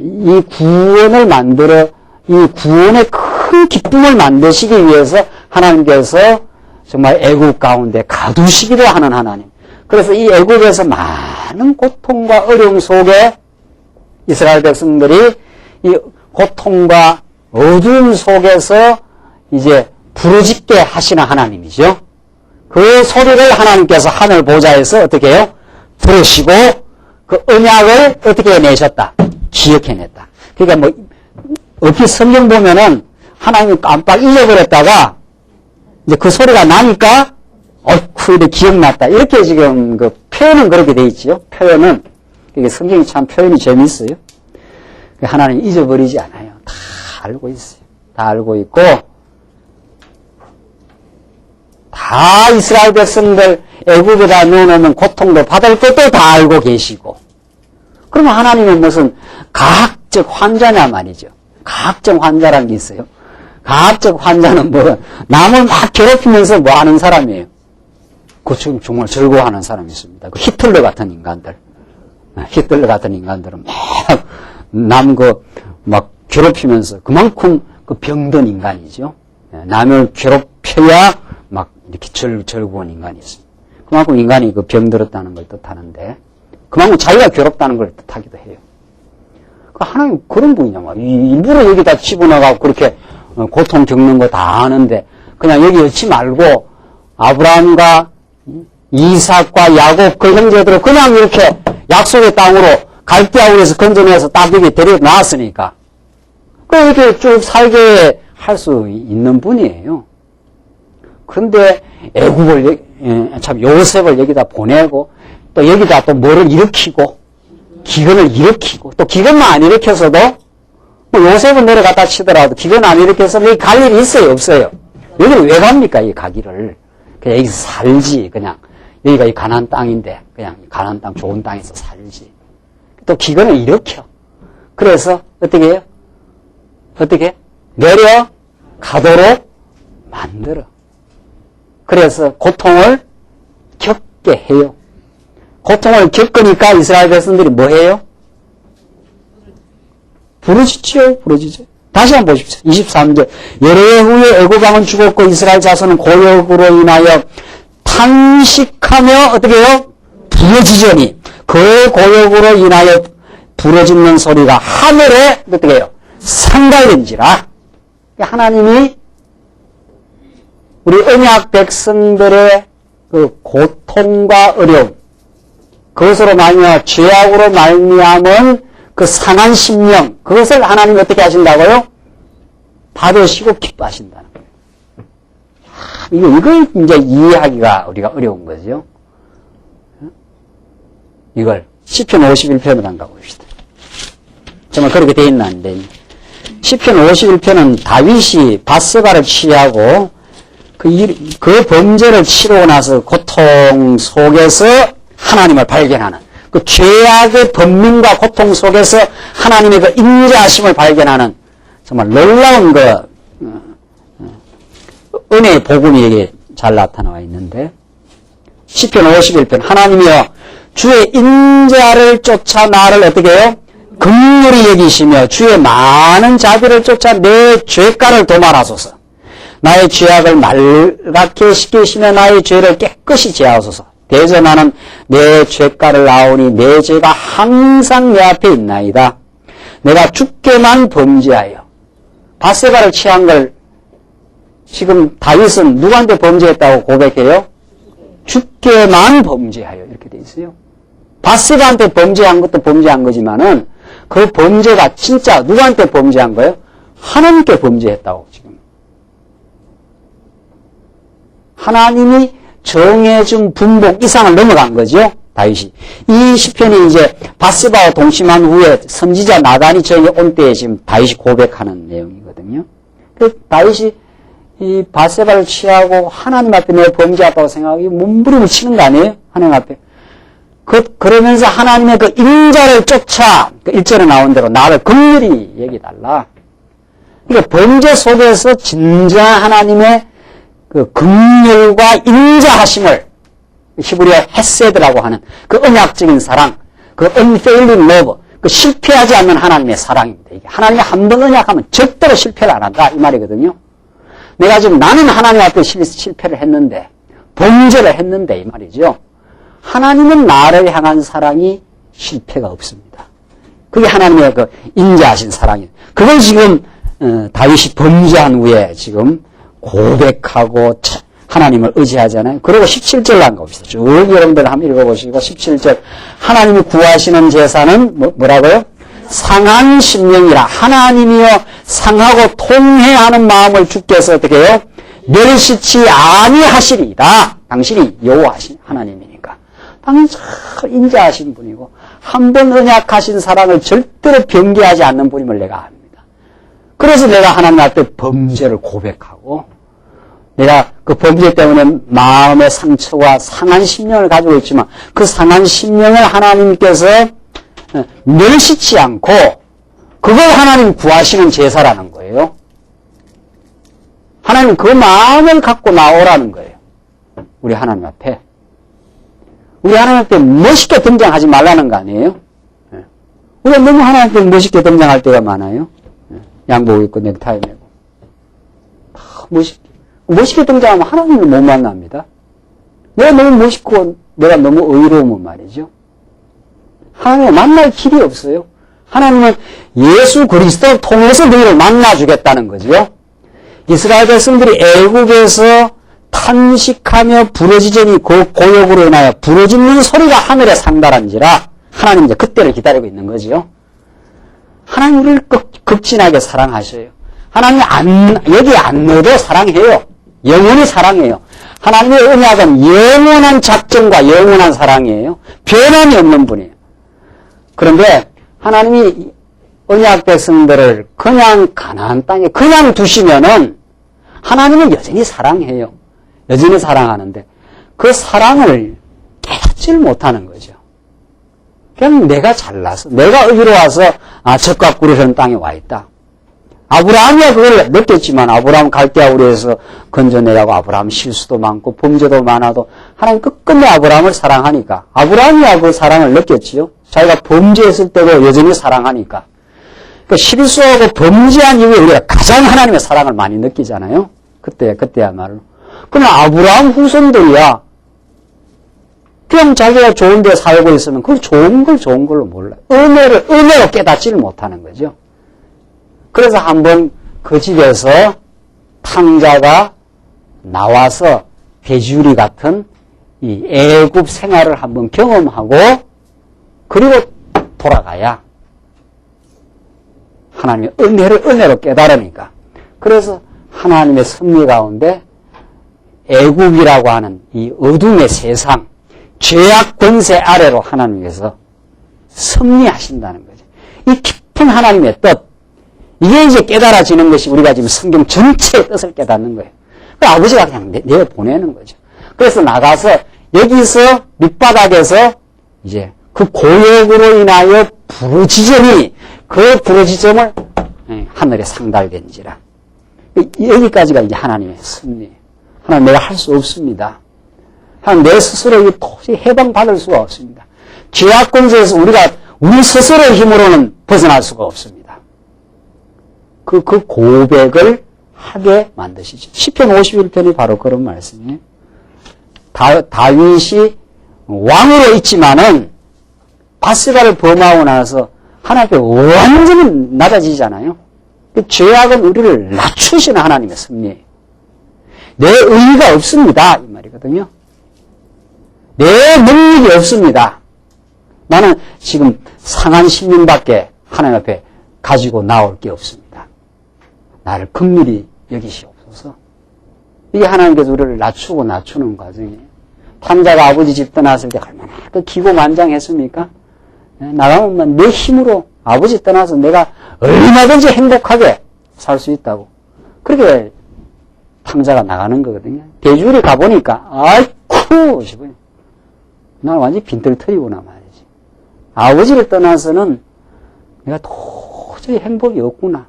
이 구원을 만들어 이 구원의 큰 기쁨을 만드시기 위해서 하나님께서 정말 애굽 가운데 가두시기도 하는 하나님. 그래서 이 애굽에서 많은 고통과 어려움 속에 이스라엘 백성들이 이 고통과 어두움 속에서 이제 부르짖게 하시는 하나님이죠. 그 소리를 하나님께서 하늘 보좌에서 어떻게 해요? 들으시고 그 언약을 어떻게 해내셨다? 기억해냈다. 그러니까 뭐 얼핏 성경 보면은 하나님이 깜빡 잊어버렸다가 이제 그 소리가 나니까 이래 기억났다. 이렇게 지금 그 표현은 그렇게 돼 있지요. 표현은 이게 성경이 참 표현이 재미있어요. 하나님 잊어버리지 않아요. 다 알고 있어요. 다 알고 있고 다 이스라엘 백성들 애굽에다 넣어놓으면 고통도 받을 것도 다 알고 계시고 그러면 하나님은 무슨 가학적 환자냐 말이죠. 가학적 환자라는 게 있어요. 가학적 환자는 뭐 남을 막 괴롭히면서 뭐 하는 사람이에요. 그 정말 즐거워하는 사람이 있습니다. 그 히틀러 같은 인간들. 히틀러 같은 인간들은 막 막 괴롭히면서 그만큼 그 병든 인간이죠. 남을 괴롭혀야 막 이렇게 즐거운 인간이 있습니다. 그만큼 인간이 그 병들었다는 걸 뜻하는데 그만큼 자기가 괴롭다는 걸 뜻하기도 해요. 하나님 그런 분이냐 말이야. 일부러 여기다 집어넣어가고 그렇게 고통 겪는 거 다 아는데 그냥 여기 넣지 말고 아브라함과 이삭과 야곱 그 형제들을 그냥 이렇게 약속의 땅으로 갈대아우에서 건져내서 딱 여기 데려 놨으니까 이렇게 쭉 살게 할 수 있는 분이에요. 그런데 애굽을 참 요셉을 여기다 보내고 또 여기다 또 뭐를 일으키고 기근을 일으키고 또 기근만 안 일으켜서도 뭐 요셉은 내려갔다 치더라도 기근 안 일으켜서 여기 갈 일이 있어요 없어요? 여기를 왜 갑니까 이 가기를? 그냥 여기서 살지 그냥 여기가 이 가나안 땅인데 그냥 가나안 땅 좋은 땅에서 살지. 또 기근을 일으켜. 그래서 어떻게 해요? 어떻게? 내려가도록 만들어. 그래서 고통을 겪게 해요. 고통을 겪으니까 이스라엘 백성들이 뭐 해요? 부르짖지요. 부르짖어요. 다시 한번 보십시오. 23절. 여러 해 후에 애굽 왕은 죽었고 이스라엘 자손은 고역으로 인하여 탄식하며 어떻게 해요? 부르짖으니 그 고역으로 인하여 부르짖는 소리가 하늘에 어떻게 해요? 상달된지라. 하나님이 우리 언약 백성들의 그 고통과 어려움, 그것으로 말미암아 죄악으로 말미암은 그 상한 심령, 그것을 하나님이 어떻게 하신다고요? 받으시고 기뻐하신다는 거예요. 이걸 이제 이해하기가 우리가 어려운 거죠. 이걸 시편 51편을 한가 봅시다. 정말 그렇게 돼 있나 안 돼 있나. 시편 51편은 다윗이 밧세바를 취하고 그 범죄를 치르고 나서 고통 속에서 하나님을 발견하는 그 그 죄악의 번민과 고통 속에서 하나님의 그 인자하심을 발견하는 정말 놀라운 그 은혜의 복음이 여기에 잘 나타나와 있는데, 시편 51편 하나님이여 주의 인자를 쫓아 나를 어떻게 해요? 긍휼히 여기시며 주의 많은 자비를 쫓아 내 죄가를 도말하소서. 나의 죄악을 말갛게 씻기시며 나의 죄를 깨끗이 제하소서. 대전하는 내 죄가를 아오니 내 죄가 항상 내 앞에 있나이다. 내가 주께만 범죄하여. 밧세바를 취한 걸 지금 다윗은 누구한테 범죄했다고 고백해요? 주께만 범죄하여 이렇게 돼 있어요. 밧세바한테 범죄한 것도 범죄한 거지만은 그 범죄가 진짜 누구한테 범죄한 거예요? 하나님께 범죄했다고 지금. 하나님이 정해준 분봉 이상을 넘어간 거죠. 다윗이. 이 시편이 이제 밧세바와 동침한 후에 선지자 나단이 저에게 온 때에 지금 다윗이 고백하는 내용이거든요. 그 다윗이 이 밧세바를 취하고 하나님 앞에 내가 범죄했다고 생각하고 몸부림을 치는 거 아니에요? 하나님 앞에. 그러면서 하나님의 그 인자를 쫓아, 그 1절에 나온 대로 나를 긍휼히 여기달라. 그러니까 범죄 속에서 진정한 하나님의 그 긍휼과 인자하심을 히브리어 헤세드라고 하는 그 언약적인 사랑, 그 unfailing love, 그 실패하지 않는 하나님의 사랑입니다. 이게 하나님이 한 번 언약하면 절대로 실패를 안 한다 이 말이거든요. 내가 지금 나는 하나님 앞에 실패를 했는데, 범죄를 했는데 이 말이죠. 하나님은 나를 향한 사랑이 실패가 없습니다. 그게 하나님의 그 인자하신 사랑이에요. 그걸 지금 다윗이 범죄한 후에 지금 고백하고 하나님을 의지하잖아요. 그리고 17절 한번 봅시다. 쭉 여러분들 한번 읽어보시고 17절 하나님이 구하시는 제사는 뭐라고요? 상한 심령이라. 하나님이여 상하고 통회하는 마음을 주께서 어떻게 해요? 멸시치 아니하시리이다. 당신이 여호와하신 하나님이니까. 당연히 참 인자하신 분이고 한 번 언약하신 사랑을 절대로 변개하지 않는 분임을 내가 압니다. 그래서 내가 하나님 앞에 범죄를 고백하고 내가 그 범죄 때문에 마음의 상처와 상한 심령을 가지고 있지만 그 상한 심령을 하나님께서 멸시치 않고 그걸 하나님 구하시는 제사라는 거예요. 하나님 그 마음을 갖고 나오라는 거예요. 우리 하나님 앞에. 우리 하나님 앞에 멋있게 등장하지 말라는 거 아니에요? 우리가 너무 하나님 앞에 멋있게 등장할 때가 많아요. 양복 입고 넥타이 메고. 멋있게 등장하면 하나님을 못 만납니다. 내가 너무 멋있고 내가 너무 의로우면 말이죠. 하나님을 만날 길이 없어요. 하나님은 예수 그리스도를 통해서 너희를 만나주겠다는 거죠. 이스라엘 백성들이 애굽에서 탄식하며 부르짖으니 그 고역으로 인하여 부르짖는 소리가 하늘에 상달한지라 하나님 이제 그때를 기다리고 있는 거죠. 하나님 우리를 극진하게 사랑하셔요. 하나님이 여기 안 넣어도 사랑해요. 영원히 사랑해요. 하나님의 언약은 영원한 작정과 영원한 사랑이에요. 변함이 없는 분이에요. 그런데 하나님이 언약 백성들을 그냥 가나안 땅에 그냥 두시면은 하나님은 여전히 사랑해요. 여전히 사랑하는데 그 사랑을 깨닫지를 못하는 거죠. 그냥 내가 잘나서 내가 의로워서 적과 꿀이 땅에 와 있다. 아브라함이야 그걸 느꼈지만 아브라함 갈대아 우리에서 건져내라고 아브라함 실수도 많고 범죄도 많아도 하나님 끝끝내 아브라함을 사랑하니까 아브라함이야 그 사랑을 느꼈지요. 자기가 범죄했을 때도 여전히 사랑하니까. 그 실수하고 범죄한 이후에 우리가 가장 하나님의 사랑을 많이 느끼잖아요. 그때야말로. 그러나 아브라함 후손들이야 그냥 자기가 좋은 데 살고 있으면 그걸 좋은 걸로 몰라요. 은혜로 깨닫지를 못하는 거죠. 그래서 한번 그 집에서 탕자가 나와서 배주리 같은 이 애굽 생활을 한번 경험하고 그리고 돌아가야 하나님의 은혜로 깨달으니까. 그래서 하나님의 섭리 가운데 애굽이라고 하는 이 어둠의 세상, 죄악 권세 아래로 하나님께서 섭리하신다는 거죠. 이 깊은 하나님의 뜻, 이게 이제 깨달아지는 것이 우리가 지금 성경 전체의 뜻을 깨닫는 거예요. 그 아버지가 그냥 내보내는 거죠. 그래서 나가서 여기서 밑바닥에서 이제 그 고역으로 인하여 부르짖으니 그 부르짖음을 하늘에 상달된지라. 여기까지가 이제 하나님의 섭리. 하나님 내가 할 수 없습니다. 하나님 내 스스로 도저히 해방받을 수가 없습니다. 죄악 권세에서 우리 스스로의 힘으로는 벗어날 수가 없습니다. 그 고백을 하게 만드시죠. 시편 51편이 바로 그런 말씀이에요. 다윗이 왕으로 있지만은 바세바를 범하고 나서 하나님 앞에 완전히 낮아지잖아요. 죄악은 우리를 낮추시는 하나님의 섭리예요. 내 의의가 없습니다. 이 말이거든요. 내 능력이 없습니다. 나는 지금 상한 신민밖에 하나님 앞에 가지고 나올 게 없습니다. 나를 긍휼히 여기시옵소서. 이게 하나님께서 우리를 낮추는 과정이에요. 탐자가 아버지 집 떠났을 때 얼마나 그 기고만장했습니까? 나가면 내 힘으로 아버지 떠나서 내가 얼마든지 행복하게 살 수 있다고. 그렇게 탐자가 나가는 거거든요. 대주리 가보니까 아이쿠 싶어요. 난 완전히 빈털터리구나 말이지. 아버지를 떠나서는 내가 도저히 행복이 없구나.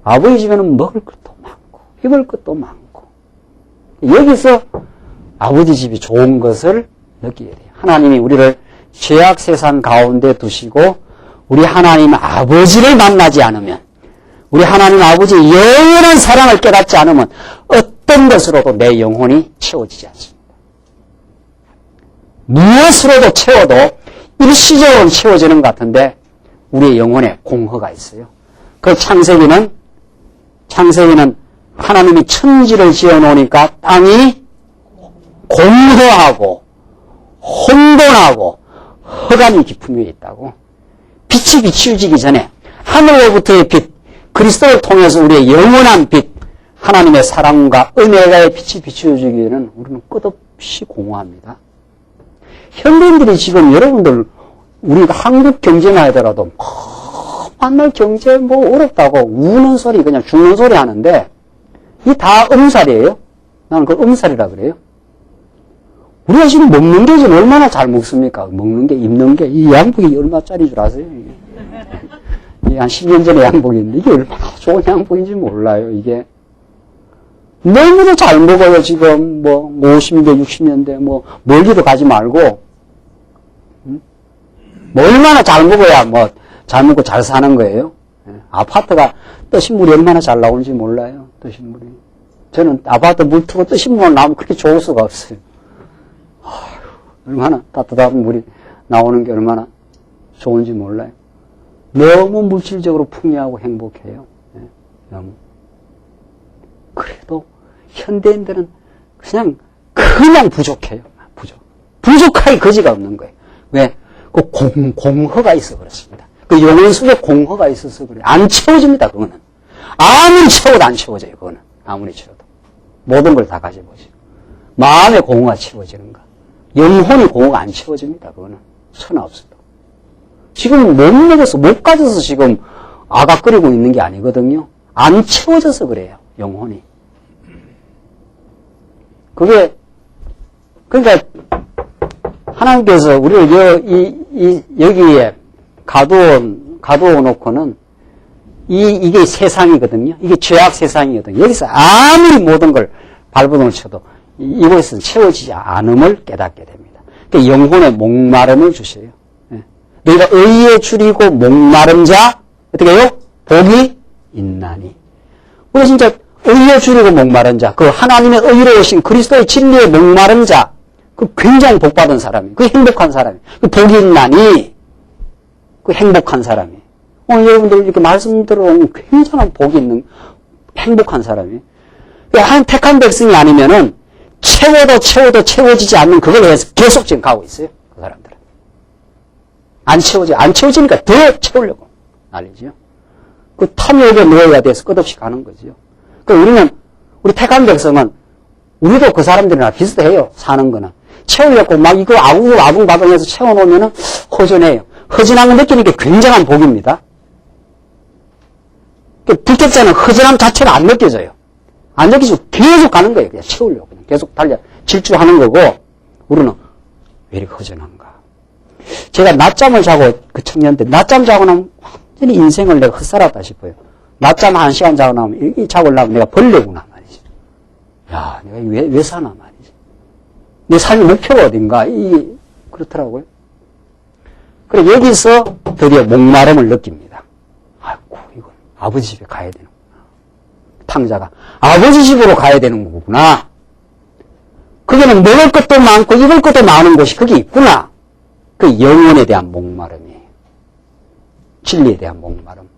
아버지 집에는 먹을 것도 많고 입을 것도 많고 여기서 아버지 집이 좋은 것을 느끼게 돼요. 하나님이 우리를 죄악 세상 가운데 두시고 우리 하나님 아버지를 만나지 않으면, 우리 하나님 아버지의 영원한 사랑을 깨닫지 않으면 어떤 것으로도 내 영혼이 채워지지 않습니다. 무엇으로도 채워도 일시적으로 채워지는 것 같은데 우리의 영혼에 공허가 있어요. 그 창세기는 하나님이 천지를 지어놓으니까 땅이 공허하고 혼돈하고 흑암이 깊은 위에 있다고. 빛이 비추어지기 전에 하늘로부터의 빛, 그리스도를 통해서 우리의 영원한 빛, 하나님의 사랑과 은혜가의 빛이 비추어지기 전에는 우리는 끝없이 공허합니다. 현대인들이 지금 여러분들 우리가 한국 경제만 하더라도 맨날 경제 어렵다고 우는 소리, 그냥 죽는 소리 하는데 이게 다 음살이에요. 나는 그걸 음살이라 그래요. 우리가 지금 먹는 게 지금 얼마나 잘 먹습니까? 먹는 게, 입는 게, 이 양복이 얼마짜리 줄 아세요? 이게 한 10년 전에 양복인데, 이게 얼마나 좋은 양복인지 몰라요, 이게. 너무도 잘 먹어요, 지금. 50년대, 60년대, 멀리도 가지 말고. 얼마나 잘 먹어야, 잘 먹고 잘 사는 거예요? 아파트가 뜨신 물이 얼마나 잘 나오는지 몰라요, 뜨신 물이. 저는 아파트 물 트고 뜨신 물만 나오면 그렇게 좋을 수가 없어요. 얼마나 따뜻한 물이 나오는 게 얼마나 좋은지 몰라요. 너무 물질적으로 풍요하고 행복해요. 너무. 그래도 현대인들은 그냥 부족해요. 부족할 거지가 없는 거예요. 왜? 그 공허가 있어 그렇습니다. 그 영혼 속에 공허가 있어서 그래요. 안 채워집니다, 그거는. 아무리 채워도 안 채워져요, 그거는. 아무리 채워도. 모든 걸 다 가져보죠. 마음의 공허가 채워지는 거. 영혼의 공허가 안 채워집니다. 그거는 천하 없어도. 지금 못 먹어서 못 가져서 지금 아각거리고 있는 게 아니거든요. 안 채워져서 그래요. 영혼이. 그게 그러니까 하나님께서 우리를 여기에 가두어 놓고는 이게 세상이거든요. 이게 죄악 세상이거든요. 여기서 아무리 모든 걸 발버둥을 쳐도 이곳에서는 채워지지 않음을 깨닫게 됩니다. 그러니까 영혼의 목마름을 주셔요. 너희가 의에 줄이고 목마른 자 어떻게 해요? 복이 있나니. 우리 진짜 의에 줄이고 목마른 자, 그 하나님의 의로우신 그리스도의 진리에 목마른 자, 그 굉장히 복받은 사람이, 그 행복한 사람이, 그 복이 있나니, 그 행복한 사람이. 오늘 여러분들 이렇게 말씀 들어보면 굉장한 복이 있는 행복한 사람이. 한 택한 백성이 아니면은 채워도 채워지지 않는 그걸 위해서 계속 지금 가고 있어요. 그 사람들은. 안 채워지니까 더 채우려고 난리죠. 그 탐욕에 넣어야 돼서 끝없이 가는 거죠. 그러니까 우리 택한 백성은 우리도 그 사람들이랑 비슷해요. 사는 거는. 채우려고 막 이거 아궁바궁해서 채워놓으면은 허전해요. 허전한 걸 느끼는 게 굉장한 복입니다. 불택자는 허전함 자체가 안 느껴져요. 안 느끼지고 계속 가는 거예요. 그냥 채우려고. 계속 질주하는 거고, 우리는 왜 이렇게 허전한가. 제가 낮잠을 자고, 그 청년 때, 낮잠 자고 나면 완전히 인생을 내가 헛살았다 싶어요. 낮잠 1시간 자고 나면, 이 자고 나면 내가 벌레구나 말이지. 야, 내가 왜 사나 말이지. 내 삶의 목표가 어딘가, 그렇더라고요. 그래, 여기서 드디어 목마름을 느낍니다. 아이고, 이거 아버지 집에 가야 되는구나. 탕자가 아버지 집으로 가야 되는 거구나. 거기는 먹을 것도 많고 입을 것도 많은 곳이 거기 있구나. 그 영혼에 대한 목마름이에요. 진리에 대한 목마름.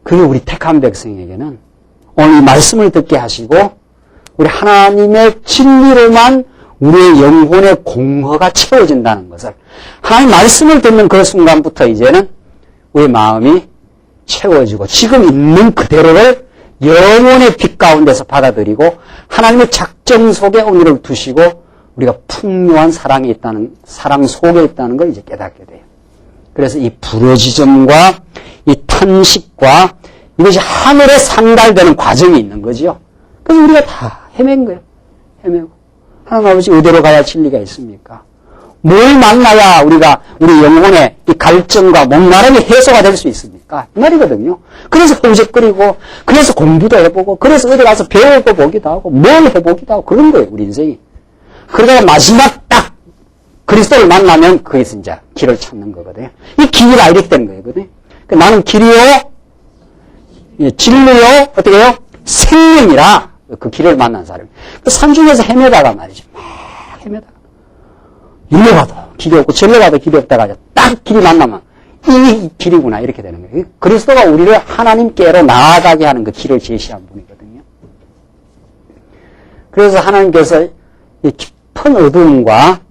그게 우리 택한 백성에게는 오늘 이 말씀을 듣게 하시고 우리 하나님의 진리로만 우리의 영혼의 공허가 채워진다는 것을, 하나님 말씀을 듣는 그 순간부터 이제는 우리 마음이 채워지고 지금 있는 그대로를 영혼의 빛 가운데서 받아들이고 하나님의 작정 속에 오늘을 두시고 우리가 풍요한 사랑이 있다는, 사랑 속에 있다는 걸 이제 깨닫게 돼요. 그래서 이 부러지점과 이 탄식과 이것이 하늘에 상달되는 과정이 있는 거죠. 그래서 우리가 다 헤맨 거예요. 헤매고. 하나님 아버지 어디로 가야 진리가 있습니까? 뭘 만나야 우리가 우리 영혼의 이 갈증과 목마름이 해소가 될 수 있습니까? 이 말이거든요. 그래서 허우적거리고, 그래서 공부도 해보고, 그래서 어디 가서 배우고 보기도 하고, 뭘 해보기도 하고, 그런 거예요, 우리 인생이. 그러다가 마지막 딱 그리스도를 만나면 거기서 이제 길을 찾는 거거든요. 이 길이 알게 되는 거거든요. 나는 길이요, 진리요, 어떻게 해요? 생명이라 그 길을 만난 사람이. 그 산중에서 헤매다가 말이죠. 막 헤매다가. 일로 가도 길이 없고 절로 가도 길이 없다가 딱 길이 만나면 이 길이구나 이렇게 되는 거예요. 그리스도가 우리를 하나님께로 나아가게 하는 그 길을 제시한 분이거든요. 그래서 하나님께서 이 깊은 어둠과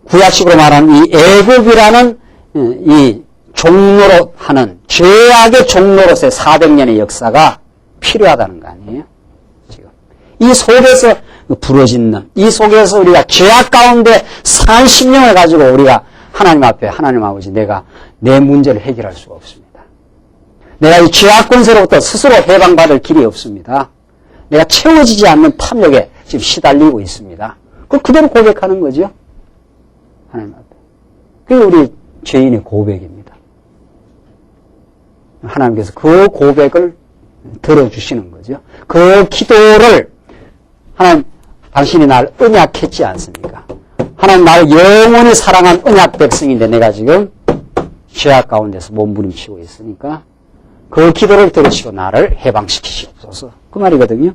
구약식으로 말하는 이 애굽이라는 이 종로로 하는 죄악의 종로로서의 400년의 역사가 필요하다는 거 아니에요? 지금 이 속에서 부러진 이 속에서 우리가 죄악 가운데 산 심령을 가지고 우리가 하나님 앞에, 하나님 아버지, 내가 내 문제를 해결할 수가 없습니다. 내가 이 죄악 권세로부터 스스로 해방받을 길이 없습니다. 내가 채워지지 않는 탐욕에 지금 시달리고 있습니다. 그걸 그대로 고백하는 거죠. 하나님 앞에. 그게 우리 죄인의 고백입니다. 하나님께서 그 고백을 들어주시는 거죠. 그 기도를 하나님, 당신이 날 언약했지 않습니까? 하나님 나를 영원히 사랑한 언약 백성인데 내가 지금 죄악 가운데서 몸부림치고 있으니까 그 기도를 들으시고 나를 해방시키시옵소서. 그 말이거든요.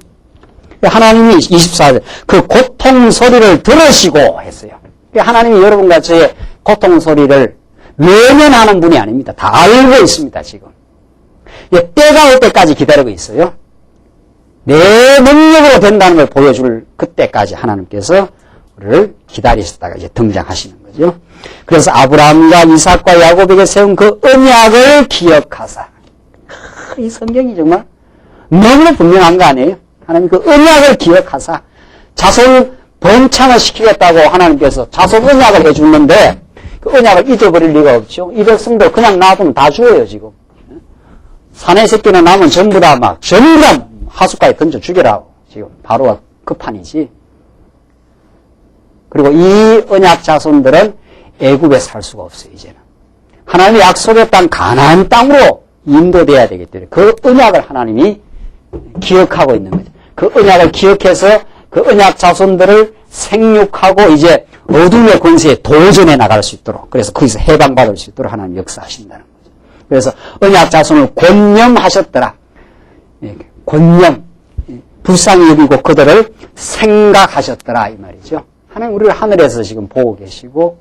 하나님이 24절 그 고통 소리를 들으시고 했어요. 하나님이 여러분과 저의 고통 소리를 외면하는 분이 아닙니다. 다 알고 있습니다. 지금. 때가 올 때까지 기다리고 있어요. 내 능력으로 된다는 걸 보여줄 그때까지 하나님께서 우리를 기다리셨다가 이제 등장하시는 거죠. 그래서 아브라함과 이삭과 야곱에게 세운 그 언약을 기억하사. 이 성경이 정말 너무나 분명한 거 아니에요? 하나님 그 언약을 기억하사 자손 번창을 시키겠다고 하나님께서 자손 언약을 해주는데 그 언약을 잊어버릴 리가 없죠. 이 백성들 그냥 놔두면 다 죽어요, 지금. 사내 새끼는 남은 전부 다 하숫가에 던져 죽여라고. 지금 바로가 급판이지. 그리고 이 언약 자손들은 애굽에 살 수가 없어요, 이제는. 하나님의 약속의 땅, 가나안 땅으로 인도돼야 되기 때문에 그 언약을 하나님이 기억하고 있는 거죠. 그 언약을 기억해서 그 언약 자손들을 생육하고 이제 어둠의 권세에 도전해 나갈 수 있도록, 그래서 거기서 해방받을 수 있도록 하나님 역사하신다는 거죠. 그래서 언약 자손을 권념하셨더라. 권념, 불쌍히 여기고 그들을 생각하셨더라 이 말이죠. 하나님 우리를 하늘에서 지금 보고 계시고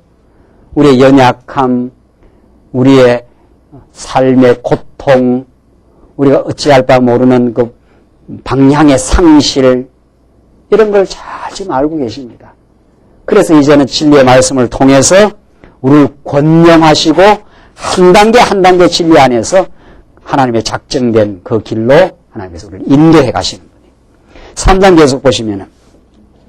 우리의 연약함, 우리의 삶의 고통, 우리가 어찌할 바 모르는 그 방향의 상실, 이런 걸 잘 지금 알고 계십니다. 그래서 이제는 진리의 말씀을 통해서 우리를 권념하시고 한 단계 한 단계 진리 안에서 하나님의 작정된 그 길로 하나님께서 우리를 인도해 가시는 분이에요. 3장 계속 보시면은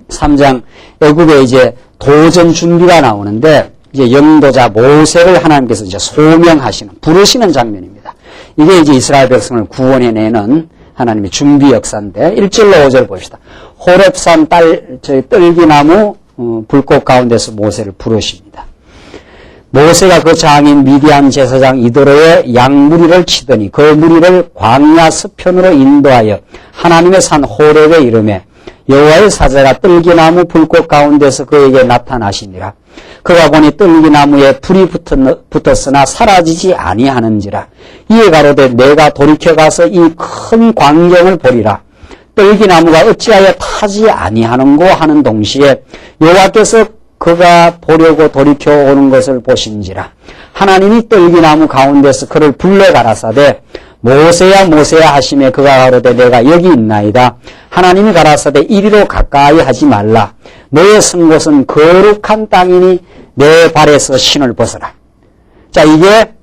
3장 애굽에 이제 도전 준비가 나오는데 이제 영도자 모세를 하나님께서 이제 소명하시는, 부르시는 장면입니다. 이게 이제 이스라엘 백성을 구원해내는 하나님의 준비 역사인데 1절로 5절 봅시다. 호렙산 떨기나무 불꽃 가운데서 모세를 부르십니다. 모세가 그 장인 미디안 제사장 이도로의 양무리를 치더니 그 무리를 광야 서편으로 인도하여 하나님의 산 호렙에 이르매 여호와의 사자가 뜰기나무 불꽃 가운데서 그에게 나타나시니라. 그가 보니 뜰기나무에 불이 붙었으나 사라지지 아니하는지라. 이에 가로되 내가 돌이켜 가서 이 큰 광경을 보리라. 뜰기나무가 어찌하여 타지 아니하는고 하는 동시에 여호와께서 그가 보려고 돌이켜 오는 것을 보신지라. 하나님이 뜰기나무 가운데서 그를 불러 가라사대 모세야 모세야 하시매 그가 가로되 내가 여기 있나이다. 하나님이 가라사대 이리로 가까이 하지 말라. 너의 선 곳은 거룩한 땅이니 내 발에서 신을 벗어라. 자, 이게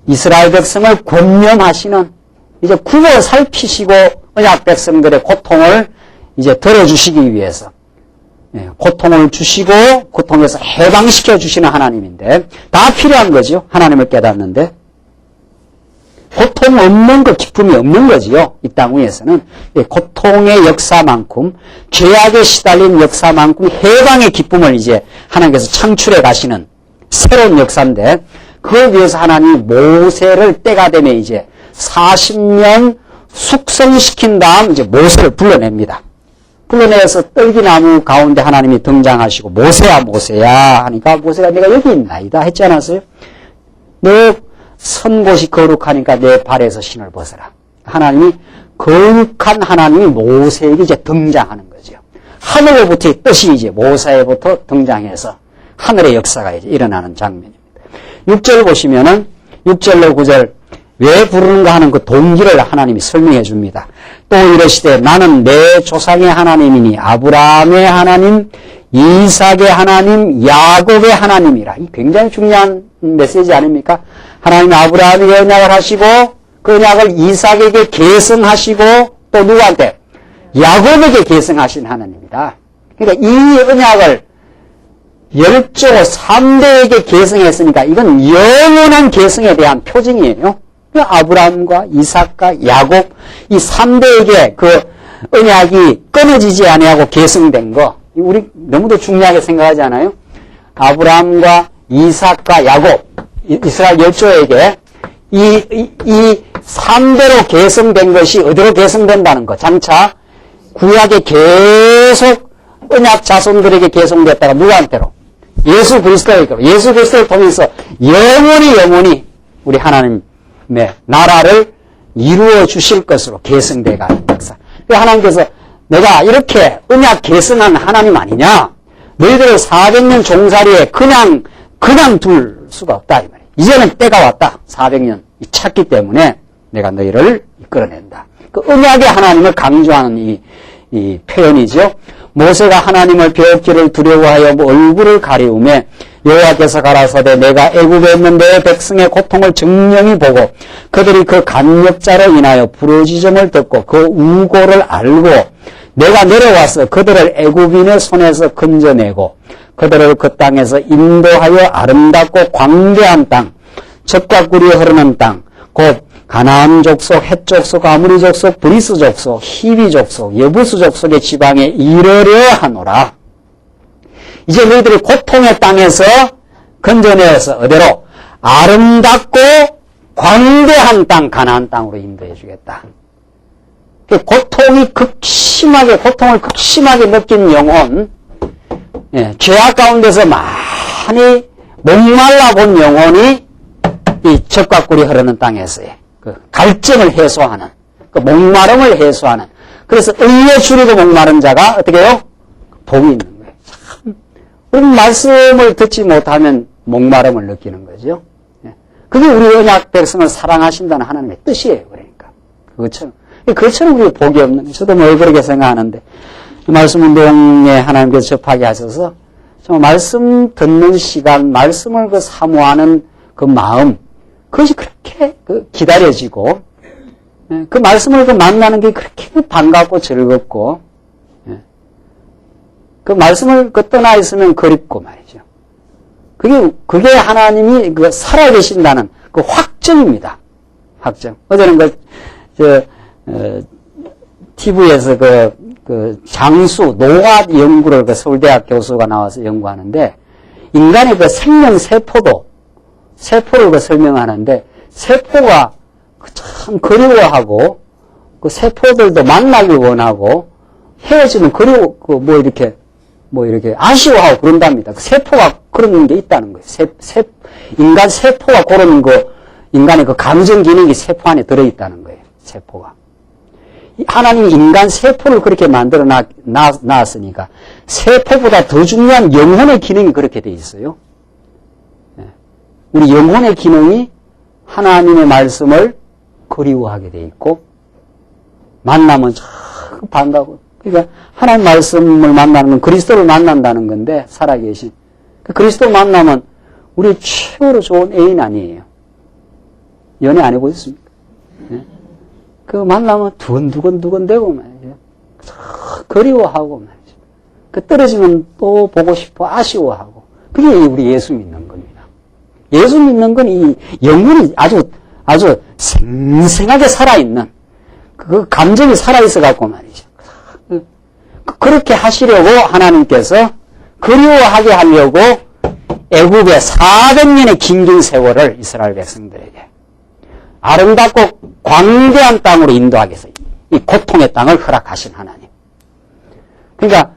이스라엘 백성을 권면하시는, 이제 구워 살피시고 언약 백성들의 고통을 이제 덜어주시기 위해서 고통을 주시고 고통에서 해방시켜 주시는 하나님인데, 다 필요한 거죠. 하나님을 깨닫는데 고통 없는 거, 기쁨이 없는 거지요. 이 땅 위에서는 고통의 역사만큼, 죄악에 시달린 역사만큼 해방의 기쁨을 이제 하나님께서 창출해 가시는 새로운 역사인데, 그걸 위해서 하나님이 모세를 때가 되면 이제 40년 숙성시킨 다음 이제 모세를 불러냅니다. 불러내서 뜰기나무 가운데 하나님이 등장하시고 모세야 모세야 하니까 모세가 내가 여기 있나이다 했지 않았어요? 너 선 곳이 거룩하니까 내 발에서 신을 벗어라. 하나님이, 거룩한 하나님이 모세에게 이제 등장하는 거죠. 하늘로부터의 뜻이 이제 모세에부터 등장해서 하늘의 역사가 이제 일어나는 장면입니다. 6절 보시면은 6절로 9절 왜 부르는가 하는 그 동기를 하나님이 설명해 줍니다. 또 이르시되 나는 내 조상의 하나님이니 아브라함의 하나님, 이삭의 하나님, 야곱의 하나님이라. 이 굉장히 중요한 메시지 아닙니까? 하나님 아브라함에게 언약을 하시고 그 언약을 이삭에게 계승하시고 또 누구한테? 야곱에게 계승하신 하나님이다. 그러니까 이 언약을 열조 3대에게 계승했으니까 이건 영원한 계승에 대한 표징이에요. 아브라함과 이삭과 야곱 이 3대에게 그 언약이 끊어지지 아니하고 계승된 거, 우리 너무도 중요하게 생각하지 않아요? 아브라함과 이삭과 야곱, 이스라엘 열조에게 이 3대로 계승된 것이 어디로 계승된다는 거. 장차 구약에 계속 언약 자손들에게 계승됐다가 누구한테로? 예수 그리스도에게로. 예수 그리스도를 통해서 영원히 우리 하나님의 나라를 이루어 주실 것으로 계승돼가는 역사. 하나님께서 내가 이렇게 언약 계승한 하나님 아니냐? 너희들을 400년 종살이에 그냥 둘 수가 없다 이 말이에요. 이제는 때가 왔다. 400년 찼기 때문에 내가 너희를 이끌어낸다. 그 언약의 하나님을 강조하는 이 표현이죠. 모세가 하나님을 배웠기를 두려워하여 얼굴을 가리우매 여호와께서 가라사대 내가 애굽에 있는 내 백성의 고통을 정령히 보고 그들이 그 간역자로 인하여 부르짖음을 듣고 그 우고를 알고 내가 내려와서 그들을 애굽인의 손에서 건져내고 그들을 그 땅에서 인도하여 아름답고 광대한 땅, 젖과 꿀이 흐르는 땅, 곧 가나안 족속, 헷 족속, 아무리 족속, 브리스 족속, 히비 족속, 여부스 족속의 지방에 이르려 하노라. 이제 너희들이 고통의 땅에서 건져내어서 어디로? 아름답고 광대한 땅, 가나안 땅으로 인도해 주겠다. 고통을 극심하게 느낀 영혼, 죄악 가운데서 많이 목말라 본 영혼이 이 젖과 꿀이 흐르는 땅에서의 그 갈증을 해소하는, 그 목마름을 해소하는, 그래서 의에 줄이고 목마른 자가 어떻게 해요? 복이 있는 거예요. 참, 우리는 말씀을 듣지 못하면 목마름을 느끼는 거죠. 그게 우리 언약 백성을 사랑하신다는 하나님의 뜻이에요. 그러니까 그것처럼 우리 복이 없는 거예요. 저도 뭐 그렇게 생각하는데 말씀 운동에 하나님께서 접하게 하셔서 정말 말씀 듣는 시간, 말씀을 그 사모하는 그 마음, 그것이 그렇게 기다려지고, 그 말씀을 만나는 게 그렇게 반갑고 즐겁고, 그 말씀을 떠나 있으면 그립고 말이죠. 그게 하나님이 살아계신다는 그 확증입니다. 확증. 어제는 TV에서 장수, 노화 연구를 서울대학 교수가 나와서 연구하는데, 인간의 생명세포도 세포를 그 설명하는데, 세포가 참 그리워하고, 그 세포들도 만나길 원하고, 헤어지면 이렇게 아쉬워하고 그런답니다. 그 세포가 그런 게 있다는 거예요. 인간 세포가 그런 인간의 그 감정 기능이 세포 안에 들어있다는 거예요. 세포가. 하나님이 인간 세포를 그렇게 만들어 놨으니까 세포보다 더 중요한 영혼의 기능이 그렇게 돼 있어요. 우리 영혼의 기능이 하나님의 말씀을 그리워하게 돼 있고 만나면 참 반가워. 그러니까 하나님 말씀을 만나는 건 그리스도를 만난다는 건데 살아계신 그 그리스도를 만나면 우리 최고로 좋은 애인 아니에요. 연애 안 해보셨습니까? 네? 그 만나면 두근두근되고 말이죠. 그리워하고 말이죠. 그 떨어지면 또 보고 싶어 아쉬워하고 그게 우리 예수 믿는 겁니다. 예수 믿는 건 이 영혼이 아주 생생하게 살아있는 그 감정이 살아있어 갖고 말이죠. 그렇게 하시려고 하나님께서 그리워하게 하려고 애굽의 400년의 긴 세월을 이스라엘 백성들에게 아름답고 광대한 땅으로 인도하기 위해서 이 고통의 땅을 허락하신 하나님. 그러니까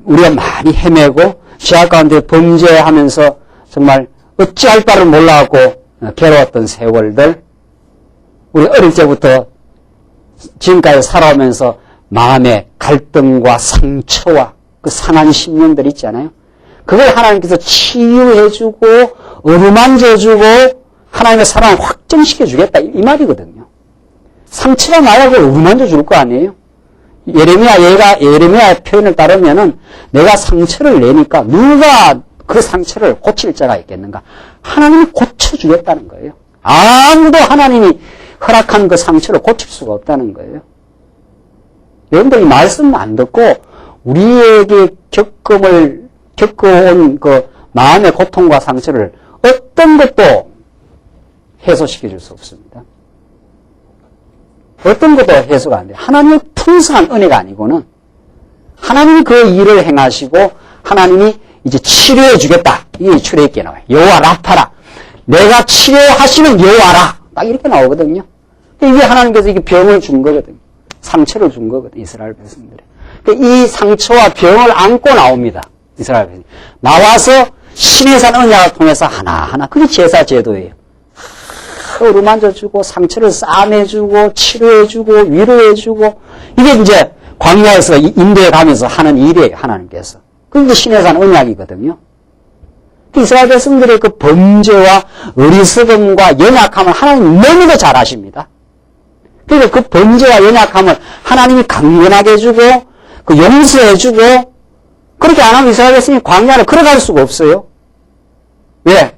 우리가 많이 헤매고 죄악 가운데 범죄하면서 정말 어찌할 바를 몰라갖고 괴로웠던 세월들, 우리 어릴 때부터 지금까지 살아오면서 마음의 갈등과 상처와 그 상한 심령들 있잖아요. 그걸 하나님께서 치유해주고 어루만져주고 하나님의 사랑을 확정시켜주겠다 이 말이거든요. 상처가 나야 그걸 어루만져줄 거 아니에요. 예레미야 표현을 따르면은 내가 상처를 내니까 누가 그 상처를 고칠 자가 있겠는가? 하나님이 고쳐주겠다는 거예요. 아무도 하나님이 허락한 그 상처를 고칠 수가 없다는 거예요. 여러분들이 말씀 안 듣고 우리에게 겪어온 그 마음의 고통과 상처를 어떤 것도 해소시켜 줄 수 없습니다. 어떤 것도 해소가 안 돼요. 하나님의 풍성한 은혜가 아니고는 하나님이 그 일을 행하시고 하나님이 이제 치료해 주겠다. 이게 출애굽기에 나와요. 여호와 라파라. 내가 치료하시는 여호와라. 딱 이렇게 나오거든요. 이게 하나님께서 이게 병을 준 거거든요. 상처를 준 거거든요. 이스라엘 백성들이. 이 상처와 병을 안고 나옵니다. 이스라엘 백성들이. 나와서 신의 산 언약을 통해서 하나하나. 그게 제사 제도예요. 어루만져주고 상처를 싸매주고 치료해주고 위로해주고 이게 이제 광야에서 인도에 가면서 하는 일이에요. 하나님께서. 그게 신의 산 언약이거든요. 이스라엘 백성들의 그 범죄와 어리석음과 연약함을 하나님 너무도 잘 아십니다. 그러니까 그 범죄와 연약함을 하나님이 강건하게 해주고 그 용서해주고 그렇게 안 하면 이스라엘 백성이 광야를 걸어갈 수가 없어요. 왜?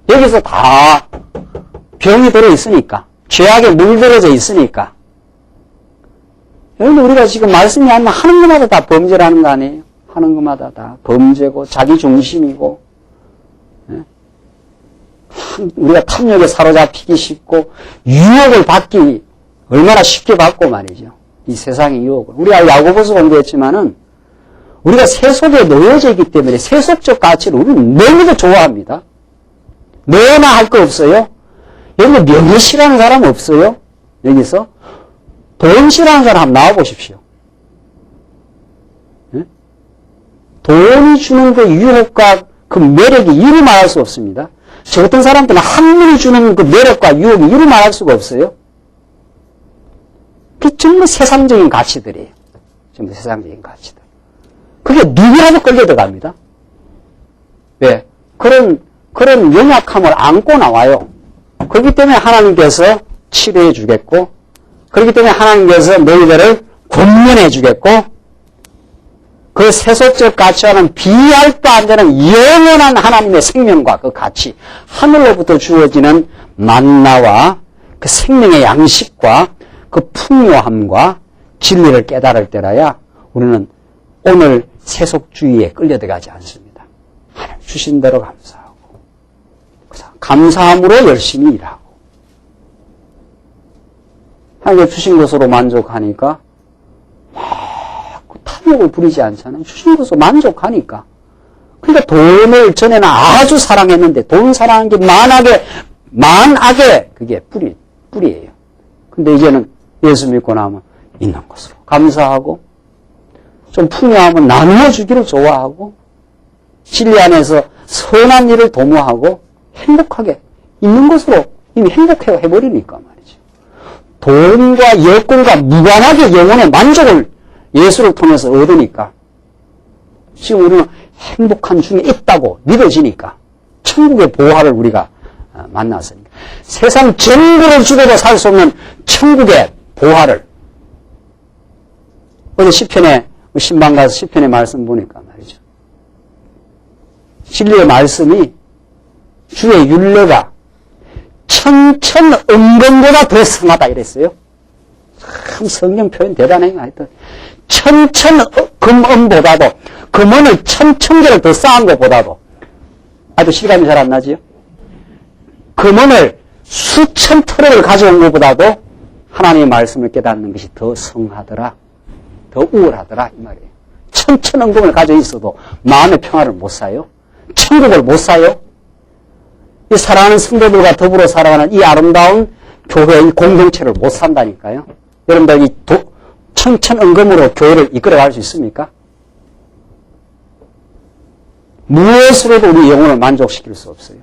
여기서 다 병이 들어있으니까 죄악에 물들어져 있으니까. 여러분 우리가 지금 말씀이 안 나 하는 것마다 다 범죄라는 거 아니에요? 하는 것마다 다 범죄고 자기 중심이고 우리가 탐욕에 사로잡히기 쉽고 유혹을 받기 얼마나 쉽게 받고 말이죠. 이 세상의 유혹을. 우리가 야고보서 공부했지만은 우리가 세속에 놓여져 있기 때문에 세속적 가치를 우리는 너무도 좋아합니다. 너나 할 거 없어요? 여기 명예 싫어하는 사람 없어요? 여기서? 돈 싫어하는 사람 한번 나와보십시오. 네? 돈이 주는 그 유혹과 그 매력이 이루 말할 수 없습니다. 저 같은 사람들은 한물이 주는 그 매력과 유혹이 이루 말할 수가 없어요. 그게 전부 세상적인 가치들이에요. 전부 세상적인 가치들. 그게 누구라도 끌려 들어갑니다. 왜? 그런 연약함을 안고 나와요. 그렇기 때문에 하나님께서 치료해 주겠고, 그렇기 때문에 하나님께서 너희들을 권면해 주겠고, 그 세속적 가치와는 비할 바 안 되는 영원한 하나님의 생명과 그 가치, 하늘로부터 주어지는 만나와 그 생명의 양식과 그 풍요함과 진리를 깨달을 때라야 우리는 오늘 세속주의에 끌려들어가지 않습니다. 하나님 주신 대로 감사하고 감사함으로 열심히 일하고 하나님 주신 것으로 만족하니까 막 탐욕을 부리지 않잖아요. 주신 것으로 만족하니까 그러니까 돈을 전에는 아주 사랑했는데 돈 사랑한 게 만악의 그게 뿌리예요. 근데 이제는 예수 믿고 나면 있는 것으로 감사하고 좀 풍요하면 나누어 주기를 좋아하고 진리 안에서 선한 일을 도모하고 행복하게 있는 것으로 이미 행복해버리니까 말이죠. 돈과 여권과 무관하게 영혼의 만족을 예수를 통해서 얻으니까 지금 우리는 행복한 중에 있다고 믿어지니까 천국의 보화를 우리가 만났으니까 세상 전부를 주고도 살 수 없는 천국의 보화를 어제 시편에 신방 가서 시편의 말씀 보니까 말이죠. 진리의 말씀이 주의 율례가 천천음금보다 더 성하다 이랬어요. 참 성경 표현 대단해요. 하여튼 천천금음보다도 금원을 천천개를 더 쌓은 것보다도 아주 실감이 잘 안 나지요? 금원을 수천 터널을 가져온 것보다도 하나님의 말씀을 깨닫는 것이 더 성하더라. 더 우월하더라 이 말이에요. 천천음금을 가지고 있어도 마음의 평화를 못 사요. 천국을 못 사요. 이 사랑하는 성도들과 더불어 살아가는 이 아름다운 교회의 이 공동체를 못 산다니까요. 여러분들 이 천천음금으로 교회를 이끌어갈 수 있습니까? 무엇으로도 우리 영혼을 만족시킬 수 없어요.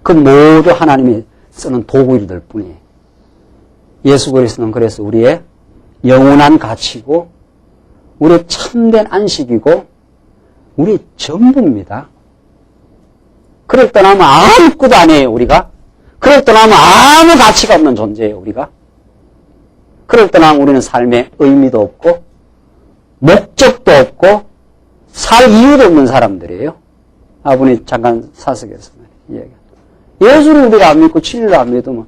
그 모두 하나님이 쓰는 도구일 뿐이에요. 예수 그리스도는 그래서 우리의 영원한 가치고 우리의 참된 안식이고 우리의 전부입니다. 그럴 떠나면 아무것도 아니에요, 우리가. 그럴 떠나면 아무 가치가 없는 존재예요, 우리가. 그럴 떠나면 우리는 삶에 의미도 없고 목적도 없고 살 이유도 없는 사람들이에요. 아버님 잠깐 사석에서 이야기. 예수를 우리가 안 믿고 진리를 안 믿으면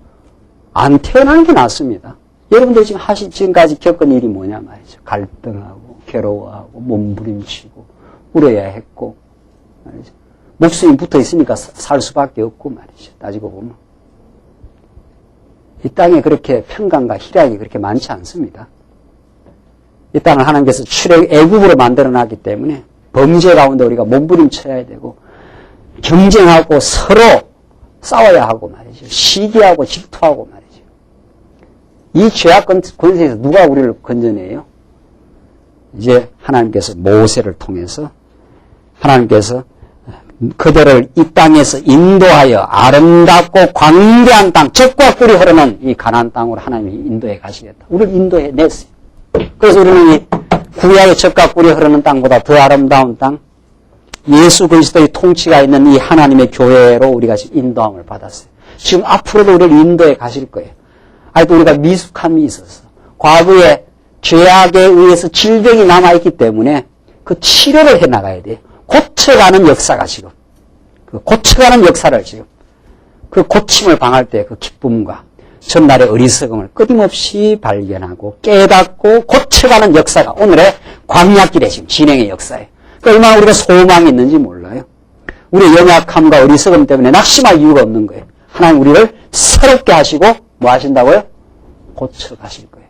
안 태어나는 게 낫습니다. 여러분들 지금까지 겪은 일이 뭐냐 말이죠. 갈등하고 괴로워하고 몸부림치고 울어야 했고 말이죠. 목숨이 붙어 있으니까 살 수밖에 없고 말이죠. 따지고 보면 이 땅에 그렇게 평강과 희락이 그렇게 많지 않습니다. 이 땅을 하나님께서 애국으로 만들어놨기 때문에 범죄 가운데 우리가 몸부림쳐야 되고 경쟁하고 서로 싸워야 하고 말이죠. 시기하고 질투하고 말이죠. 이 죄악 권세에서 누가 우리를 건져내요? 이제 하나님께서 모세를 통해서 하나님께서 그들을 이 땅에서 인도하여 아름답고 광대한 땅, 젖과 꿀이 흐르는 이 가나안 땅으로 하나님이 인도해 가시겠다. 우리를 인도해 냈어요. 그래서 우리는 이 구약의 젖과 꿀이 흐르는 땅보다 더 아름다운 땅, 예수 그리스도의 통치가 있는 이 하나님의 교회로 우리가 지금 인도함을 받았어요. 지금 앞으로도 우리를 인도해 가실 거예요. 아직도 우리가 미숙함이 있어서 과거에 죄악에 의해서 질병이 남아있기 때문에 그 치료를 해나가야 돼요. 고쳐가는 역사가 지금 그 고쳐가는 역사를 지금 그 고침을 당할 때 그 기쁨과 전날의 어리석음을 끊임없이 발견하고 깨닫고 고쳐가는 역사가 오늘의 광야길에 지금 진행의 역사예요. 그러니까 얼마나 우리가 소망이 있는지 몰라요. 우리의 연약함과 어리석음 때문에 낙심할 이유가 없는 거예요. 하나님 우리를 새롭게 하시고 뭐 하신다고요? 고쳐가실 거예요.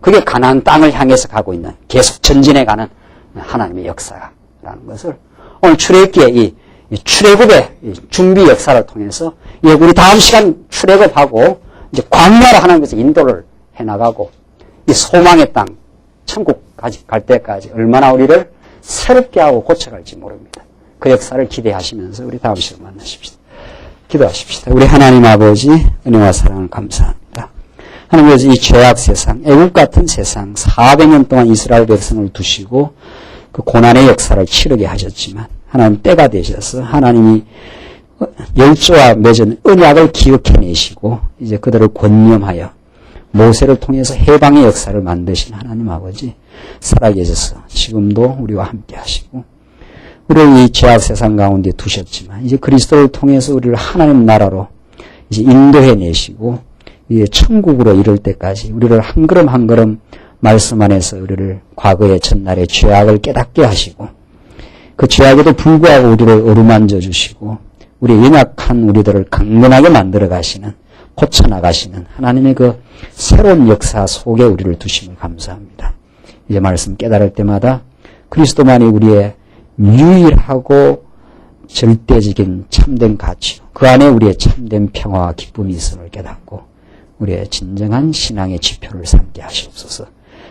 그게 가나안 땅을 향해서 가고 있는 계속 전진해가는 하나님의 역사라는 것을 오늘 출애굽기에 이 출애굽의 준비 역사를 통해서 우리 다음 시간 출애굽하고 이제 광야로 하나님께서 인도를 해나가고 이 소망의 땅 천국까지 갈 때까지 얼마나 우리를 새롭게 하고 고쳐갈지 모릅니다. 그 역사를 기대하시면서 우리 다음 시간 만나십시다. 기도하십시다. 우리 하나님 아버지 은혜와 사랑을 감사합니다. 하나님 아버지 이 죄악 세상, 애국 같은 세상 400년 동안 이스라엘 백성을 두시고 그 고난의 역사를 치르게 하셨지만 하나님 때가 되셔서 하나님이 열조와 맺은 언약을 기억해내시고 이제 그들을 권념하여 모세를 통해서 해방의 역사를 만드신 하나님 아버지 살아계셔서 지금도 우리와 함께 하시고 우리를 이 죄악 세상 가운데 두셨지만 이제 그리스도를 통해서 우리를 하나님 나라로 이제 인도해내시고 이제 천국으로 이를 때까지 우리를 한 걸음 한 걸음 말씀 안에서 우리를 과거의 전날의 죄악을 깨닫게 하시고 그 죄악에도 불구하고 우리를 어루만져 주시고 우리의 연약한 우리들을 강건하게 만들어 가시는 고쳐나가시는 하나님의 그 새로운 역사 속에 우리를 두심을 감사합니다. 이제 말씀 깨달을 때마다 그리스도만이 우리의 유일하고 절대적인 참된 가치로 그 안에 우리의 참된 평화와 기쁨이 있음을 깨닫고 우리의 진정한 신앙의 지표를 삼게 하시옵소서.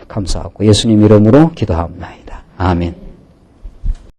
감사하고 예수님 이름으로 기도하옵나이다. 아멘.